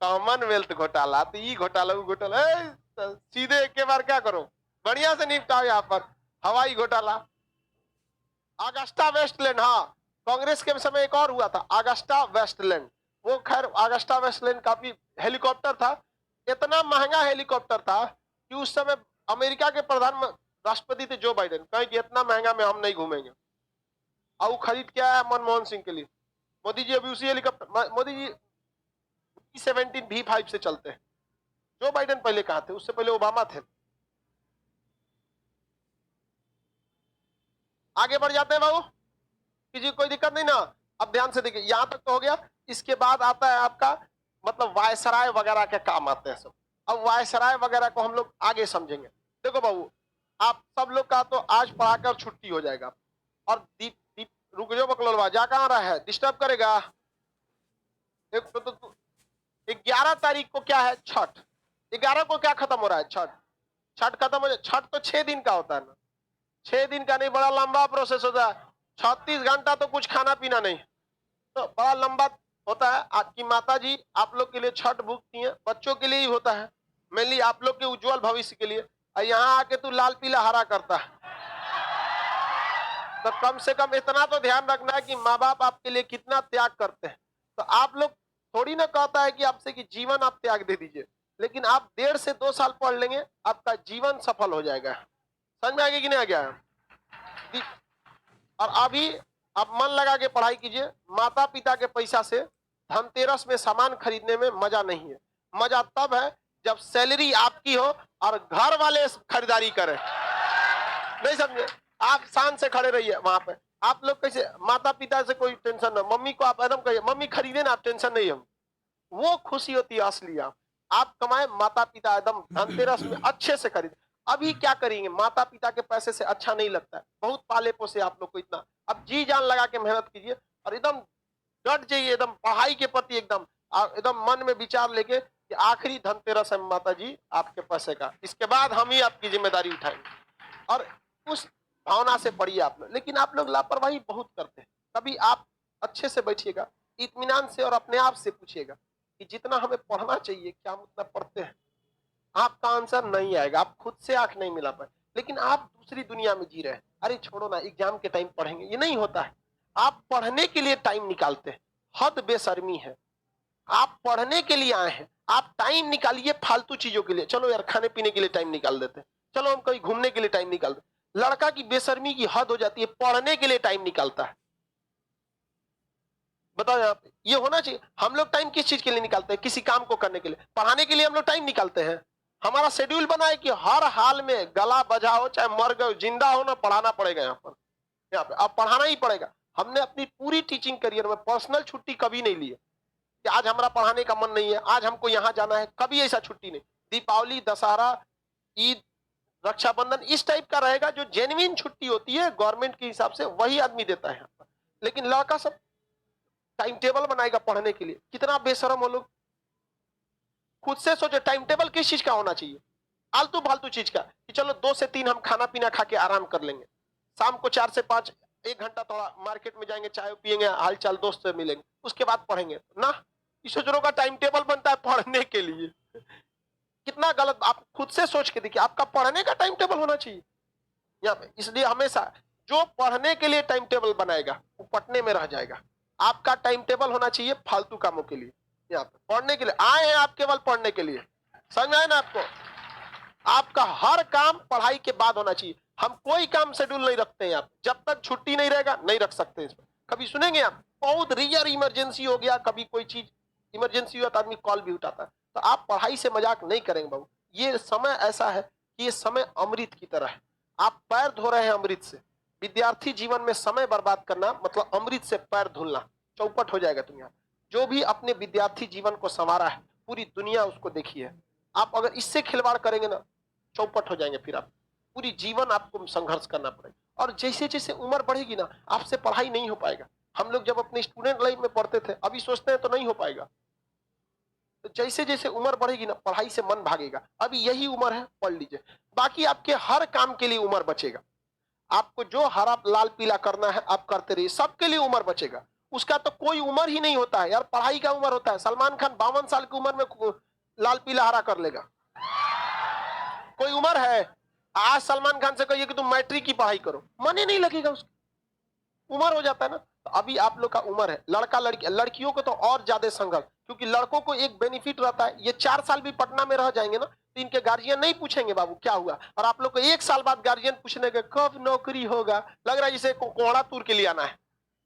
कॉमनवेल्थ घोटाला, तो ये घोटाला वो घोटाला, तो सीधे एक के बार क्या करो, बढ़िया से निपटाओ। यहाँ पर हवाई घोटाला, अगस्टा वेस्टलैंड, हाँ कांग्रेस के समय एक और हुआ था अगस्टा वेस्टलैंड। वो खैर अगस्टा वेस्टलैंड काफी हेलीकॉप्टर था, इतना महंगा हेलीकॉप्टर था कि उस समय अमेरिका के प्रधान राष्ट्रपति थे जो बाइडेन, कहे कि इतना महंगा में हम नहीं घूमेंगे, और वो खरीद के आया मनमोहन सिंह के लिए। मोदी जी अभी उसी helicopter, Modi ji C-17 V5 से चलते हैं। जो बाइडेन पहले कहा थे, उससे पहले ओबामा थे। आगे बढ़ जाते हैं बाबू, किसी कोई दिक्कत नहीं ना। अब ध्यान से देखिए, यहां तक तो हो गया। इसके बाद आता है आपका मतलब वायसराय वगैरह के काम आते हैं सब। अब वायसराय वगैरह को हम लोग आगे समझेंगे। देखो बाबू, आप सब लोग का तो आज पढ़ाकर छुट्टी हो जाएगा। और दीप दीप रुक जाओ बकलोलवा, जा कहाँ रहा है, डिस्टर्ब करेगा। एक तो 11 तारीख को क्या है, छठ। 11 को क्या खत्म हो रहा है, छठ। छठ खत्म हो जाए, छठ तो 6 दिन का होता है ना, 6 दिन का नहीं, बड़ा लंबा प्रोसेस होता है। 36 घंटा तो कुछ खाना पीना नहीं, तो बड़ा लंबा होता है। आपकी माता जी आप लोग के लिए छठ भूखती हैं, बच्चों के लिए ही होता है, मेनली आप लोग के उज्जवल भविष्य के लिए। और यहाँ आके तू लाल पीला हरा करता है, तो कम से कम इतना तो ध्यान रखना है कि माँ बाप आपके लिए कितना त्याग करते हैं। तो आप लोग थोड़ी ना कहता है कि आपसे कि जीवन आप त्याग दे दीजिए, लेकिन आप 1.5 से 2 साल पढ़ लेंगे, आपका जीवन सफल हो जाएगा। समझ में आ गया कि नहीं आ गया? और अभी आप मन लगा के पढ़ाई कीजिए। माता पिता के पैसा से धनतेरस में सामान खरीदने में मजा नहीं है। मजा तब है जब सैलरी आपकी हो और घर वाले खरीदारी करें। नहीं समझे? आप शान से खड़े रहिए वहां पे। आप लोग कैसे, माता पिता से कोई टेंशन ना, मम्मी को आप एकदम कहिए मम्मी खरीदे ना, आप टेंशन नहीं हम, वो खुशी होती है असली। आप कमाए, माता पिता एकदम धनतेरस में अच्छे से खरीदे। अभी क्या करेंगे, माता पिता के पैसे से अच्छा नहीं लगता है, बहुत पाले पोसे आप लोग को इतना। अब जी जान लगा के मेहनत कीजिए और एकदम डट जाइए, एकदम पढ़ाई के प्रति एकदम मन में विचार लेके कि आखिरी धनतेरस है माता जी आपके पैसे का, इसके बाद हम ही आपकी जिम्मेदारी उठाएंगे। और उस भावना से पढ़िए आप लोग। लेकिन आप लोग लापरवाही बहुत करते हैं। कभी आप अच्छे से बैठिएगा, इत्मीनान से, और अपने आप से पूछिएगा कि जितना हमें पढ़ना चाहिए क्या हम उतना पढ़ते हैं। आपका आंसर नहीं आएगा, आप खुद से आंख नहीं मिला पाए, लेकिन आप दूसरी दुनिया में जी रहे हैं। अरे छोड़ो ना, एग्जाम के टाइम पढ़ेंगे, ये नहीं होता है। आप पढ़ने के लिए टाइम निकालते हैं, हद बेशर्मी है। आप पढ़ने के लिए आए हैं, आप टाइम निकालिए फालतू चीजों के लिए। चलो यार खाने पीने के लिए टाइम निकाल देते हैं, चलो हम कहीं घूमने के लिए टाइम निकाल देते। लड़का की बेशर्मी की हद हो जाती है, पढ़ने के लिए टाइम निकालता है। बताओ यहाँ पे ये होना चाहिए। हम लोग टाइम किस चीज के लिए निकालते हैं, किसी काम को करने के लिए, पढ़ाने के लिए हम लोग टाइम निकालते हैं। हमारा शेड्यूल बना है कि हर हाल में गला बजाओ, चाहे मर गए जिंदा हो ना, पढ़ाना पड़ेगा। यहाँ पे अब पढ़ाना ही पड़ेगा। हमने अपनी पूरी टीचिंग करियर में पर्सनल छुट्टी कभी नहीं ली है कि आज हमारा पढ़ाने का मन नहीं है, आज हमको यहाँ जाना है, कभी ऐसा छुट्टी नहीं। दीपावली, दशहरा, ईद, रक्षाबंधन इस टाइप का रहेगा जो जेन्युइन छुट्टी होती है गवर्नमेंट के हिसाब से, वही आदमी देता है। लेकिन लड़का सब टाइम टेबल बनाएगा पढ़ने के लिए, कितना बेशरम हो लोग। खुद से सोचो टाइम टेबल किस चीज का होना चाहिए, आलतू फालतू चीज का कि चलो 2 से 3 हम खाना पीना खा के आराम कर लेंगे, शाम को 4 से 5 1 घंटा थोड़ा मार्केट में जाएंगे, चाय पियेंगे, हालचाल दोस्त से मिलेंगे, उसके बाद पढ़ेंगे ना। टीचरों का टाइम टेबल बनता है पढ़ने के लिए, कितना गलत। आप खुद से सोच के देखिए, आपका पढ़ने का टाइम टेबल होना चाहिए यहाँ पे। इसलिए हमेशा जो पढ़ने के लिए टाइम टेबल बनाएगा वो पटने में रह जाएगा। आपका टाइम टेबल होना चाहिए फालतू कामों के लिए। यहाँ पे पढ़ने के लिए आए हैं आप, केवल पढ़ने के लिए। समझ में आए ना आपको? आपका हर काम पढ़ाई के बाद होना चाहिए। हम कोई काम शेड्यूल नहीं रखते हैं आप, जब तक छुट्टी नहीं रहेगा नहीं रख सकते इसमें। कभी सुनेंगे आप, बहुत रियर इमरजेंसी हो गया, कभी कोई चीज इमरजेंसी हुआ तो आदमी कॉल भी उठाता है। तो आप पढ़ाई से मजाक नहीं करेंगे बाबू। ये समय ऐसा है कि ये समय अमृत की तरह है, आप पैर धो रहे हैं अमृत से। विद्यार्थी जीवन में समय बर्बाद करना मतलब अमृत से पैर धुलना, चौपट हो जाएगा दुनिया। जो भी अपने विद्यार्थी जीवन को संवारा है, पूरी दुनिया उसको देखी है। आप अगर इससे खिलवाड़ करेंगे ना, चौपट हो जाएंगे फिर आप। पूरी जीवन आपको संघर्ष करना पड़ेगा। और जैसे जैसे उम्र बढ़ेगी ना, आपसे पढ़ाई नहीं हो पाएगा। हम लोग जब अपने स्टूडेंट लाइफ में पढ़ते थे, अभी सोचते हैं तो नहीं हो पाएगा। तो जैसे जैसे उम्र बढ़ेगी ना, पढ़ाई से मन भागेगा। अभी यही उम्र है, पढ़ लीजिए। बाकी आपके हर काम के लिए उम्र बचेगा। आपको जो हरा लाल पीला करना है आप करते रहिए, सबके लिए उम्र बचेगा। उसका तो कोई उम्र ही नहीं होता है यार, पढ़ाई का उम्र होता है। सलमान खान 52 साल की उम्र में लाल पीला हरा कर लेगा, कोई उम्र है? आज सलमान खान से कहिए कि तुम मैट्रिक की पढ़ाई करो, मन ही नहीं लगेगा उसका, उम्र हो जाता है ना। तो अभी आप लोग का उम्र है। लड़का लड़की, लड़कियों को तो और ज्यादा संघर्ष, क्योंकि लड़कों को एक बेनिफिट रहता है, ये 4 साल भी पटना में रह जाएंगे ना, तो इनके गार्जियन नहीं पूछेंगे बाबू क्या हुआ। और आप लोग को 1 साल बाद गार्जियन पूछने के कब नौकरी होगा, लग रहा है जिसे कोहड़ा तूर के लिए आना है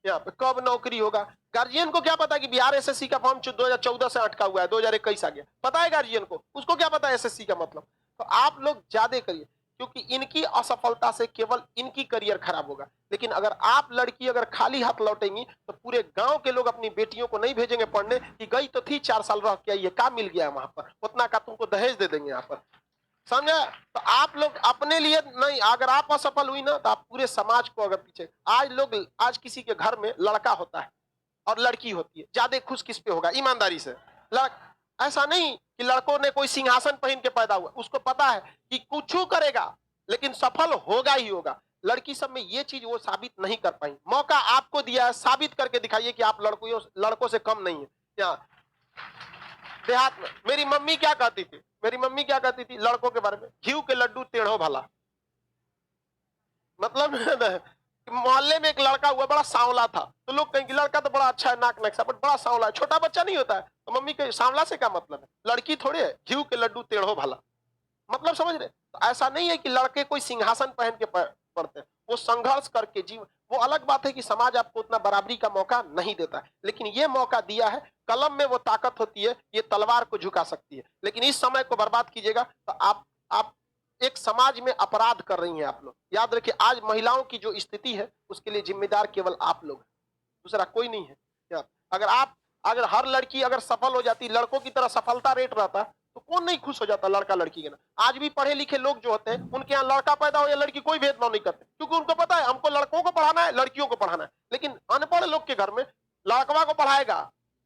यहाँ पे, कब नौकरी होगा। गार्जियन को क्या पता कि बिहार एसएससी का फॉर्म 2014 से अटका हुआ है, 2021 आ गया, पता है गार्जियन को? उसको क्या पता है एसएससी का मतलब? तो आप लोग ज्यादा करिए, क्योंकि इनकी असफलता से केवल इनकी करियर खराब होगा। लेकिन अगर आप लड़की अगर खाली हाथ लौटेंगी तो पूरे गांव के लोग अपनी बेटियों को नहीं भेजेंगे पढ़ने कि गई तो थी 4 साल रह के आई है, क्या मिल गया है वहां पर, उतना का तुमको दहेज दे देंगे यहाँ पर, समझा? तो आप लोग अपने लिए नहीं, अगर आप असफल हुई ना तो आप पूरे समाज को अगर पीछे। आज किसी के घर में लड़का होता है और लड़की होती है, ज्यादा खुश किस पे होगा? ईमानदारी से। ऐसा नहीं कि लड़कों ने कोई सिंहासन पहन के पैदा हुआ, उसको पता है कि कुछ करेगा लेकिन सफल होगा ही होगा। लड़की सब में ये चीज वो साबित नहीं कर पाई। मौका आपको दिया है, साबित करके दिखाइए कि आप लड़कों से कम नहीं है। यहाँ देहात में मेरी मम्मी क्या कहती थी, लड़कों के बारे में, घी के लड्डू टेढ़ो भला। मतलब मोहल्ले में एक लड़का हुआ, बड़ा सांवला था, तो लोग कहेंगे लड़का तो बड़ा अच्छा है, नाक नक्शा, बट बड़ा सांवला है, छोटा बच्चा नहीं होता है। तो मम्मी के सांवला से क्या मतलब है? लड़की थोड़े है, घी के लड्डू टेढ़ो भला, मतलब समझ रहे? तो ऐसा नहीं है कि लड़के कोई सिंहासन पहन के पढ़ते हैं, वो संघर्ष करके जीवन। वो अलग बात है कि समाज आपको उतना बराबरी का मौका नहीं देता है, लेकिन ये मौका दिया है। कलम में वो ताकत होती है, ये तलवार को झुका सकती है। लेकिन इस समय को बर्बाद कीजिएगा तो आप एक समाज में अपराध कर रही हैं आप लोग। याद रखिए, आज महिलाओं की जो स्थिति है उसके लिए जिम्मेदार केवल आप लोग हैं, दूसरा कोई नहीं है। अगर हर लड़की अगर सफल हो जाती, लड़कों की तरह सफलता रेट रहता, तो कौन नहीं खुश हो जाता लड़का लड़की के ना। आज भी पढ़े लिखे लोग जो होते हैं, उनके यहाँ लड़का पैदा हो या लड़की, कोई भेदभाव नहीं करते, क्योंकि उनको पता है हमको लड़कों को पढ़ाना है, लड़कियों को पढ़ाना है। लेकिन अनपढ़ लोग के घर में लड़कवा को पढ़ाएगा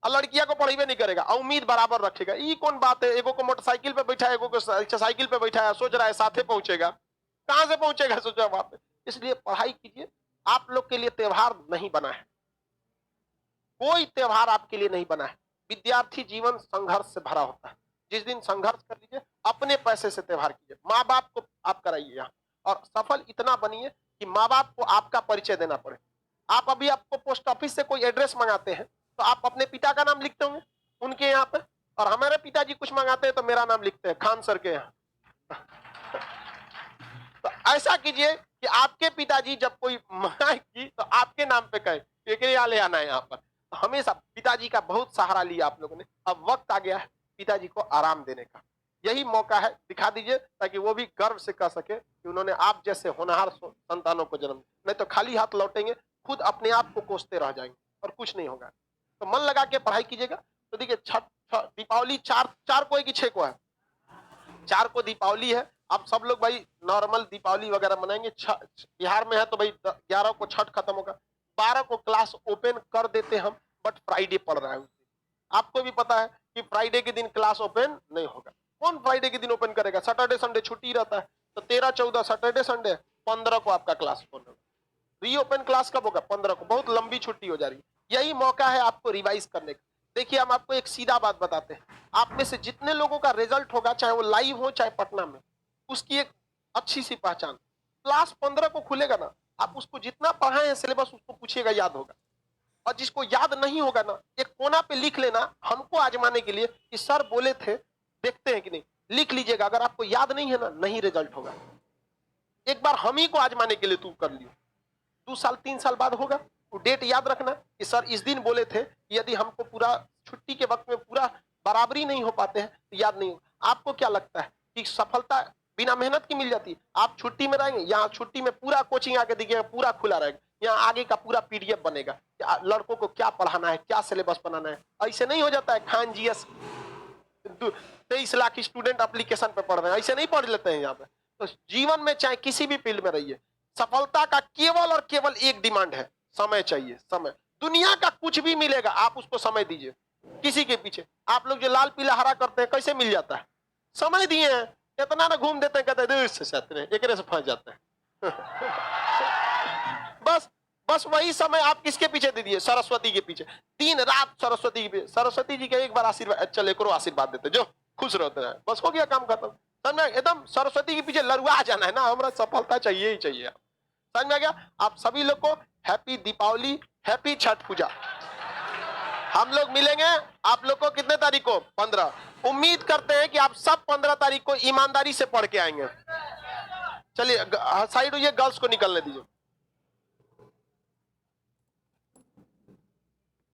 और लड़कियां को पढ़ेबे नहीं करेगा, उम्मीद बराबर रखेगा। ये कौन बात है? एगो को मोटरसाइकिल पे बैठा है, एगो को साइकिल पे बैठा है, सोच रहा है साथे पहुंचेगा, कहां से पहुंचेगा, सोचा बात है। इसलिए पढ़ाई कीजिए। आप लोग के लिए त्योहार नहीं बना है, कोई त्योहार आपके लिए नहीं बना है। विद्यार्थी जीवन संघर्ष से भरा होता है। जिस दिन संघर्ष कर लीजिए, अपने पैसे से त्योहार कीजिए, माँ बाप को आप कराइए यहाँ, और सफल इतना बनिए कि माँ बाप को आपका परिचय देना पड़े। आपको पोस्ट ऑफिस से कोई एड्रेस मंगाते हैं तो आप अपने पिता का नाम लिखते होंगे उनके यहाँ पे, और हमारे पिताजी कुछ मंगाते हैं तो मेरा नाम लिखते हैं खान सर के यहाँ। तो ऐसा कीजिए कि आपके पिताजी जब कोई मंगाएगी तो आपके नाम पे कहे यहाँ ले आना है यहाँ पर। हमेशा पिताजी का बहुत सहारा लिया आप लोगों ने, अब वक्त आ गया है पिताजी को आराम देने का। यही मौका है, दिखा दीजिए ताकि वो भी गर्व से कह सके कि उन्होंने आप जैसे होनहार संतानों को जन्म। नहीं तो खाली हाथ लौटेंगे, खुद अपने आप को कोसते रह जाएंगे और कुछ नहीं होगा। तो मन लगा के पढ़ाई कीजिएगा। तो देखिए, दीपावली 4 को है कि 6 को है? 4 को दीपावली है। अब सब लोग भाई नॉर्मल दीपावली वगैरह मनाएंगे। बिहार में है तो भाई 11 को छठ खत्म होगा, 12 को क्लास ओपन कर देते हम, बट फ्राइडे पड़ रहा है उस दिन। आपको भी पता है कि फ्राइडे के दिन क्लास ओपन नहीं होगा। कौन फ्राइडे के दिन ओपन करेगा? सैटरडे संडे छुट्टी रहता है, तो 13 14 सैटरडे संडे, 15 को आपका क्लास ओपन होगा। रीओपन क्लास कब होगा? 15 को। बहुत लंबी छुट्टी हो जा रही है। यही मौका है आपको रिवाइज करने का। देखिए, हम आपको एक सीधा बात बताते हैं, आप में से जितने लोगों का रिजल्ट होगा, चाहे वो लाइव हो चाहे पटना में, उसकी एक अच्छी सी पहचान, क्लास 15 को खुलेगा ना, आप उसको जितना पढ़ाए हैं सिलेबस उसको पूछिएगा, याद होगा। और जिसको याद नहीं होगा ना, एक कोना पे लिख लेना, हमको आजमाने के लिए कि सर बोले थे, देखते हैं कि नहीं, लिख लीजिएगा। अगर आपको याद नहीं है ना, नहीं रिजल्ट होगा। एक बार हम ही को आजमाने के लिए तू कर लियो, 2 साल 3 साल बाद होगा। वो डेट याद रखना कि सर इस दिन बोले थे, यदि हमको पूरा छुट्टी के वक्त में पूरा बराबरी नहीं हो पाते हैं तो याद नहीं होगा। आपको क्या लगता है कि सफलता बिना मेहनत की मिल जाती है? आप छुट्टी में रहेंगे, यहाँ छुट्टी में पूरा कोचिंग आके दिखेगा, पूरा खुला रहेगा, यहाँ आगे का पूरा पीडीएफ बनेगा, लड़कों को क्या पढ़ाना है, क्या सिलेबस बनाना है। ऐसे नहीं हो जाता है Khan GS 23 lakh student application पे पढ़ रहे हैं, ऐसे नहीं पढ़ लेते हैं यहाँ पे। तो जीवन में चाहे किसी भी फील्ड में रहिए, सफलता का केवल और केवल एक डिमांड है, समय चाहिए, समय। दुनिया का कुछ भी मिलेगा, आप उसको समय दीजिए। किसी के पीछे आप लोग जो लाल पीला हरा करते हैं, कैसे मिल जाता है? समय दिए हैं। इतना ना घूम देते हैं, कहते हैं एक से फंस जाते हैं। बस बस वही समय आप किसके पीछे दे दिए? सरस्वती के पीछे। दिन रात सरस्वती के पीछे। सरस्वती जी के एक बार आशीर्वाद, चल एक आशीर्वाद देते, जो खुश रहते हैं, बस हो गया काम खत्म। समझ में? एकदम सरस्वती के पीछे लरुआ जाना है ना, हमरा सफलता चाहिए ही चाहिए। समझ में आ गया? आप सभी लोग को हैप्पी दीपावली, हैप्पी छठ पूजा। हम लोग मिलेंगे आप लोग को कितने तारीख को? 15। उम्मीद करते हैं कि आप सब 15 तारीख को ईमानदारी से पढ़ के आएंगे। चलिए साइड हुई, गर्ल्स को निकलने दीजिए।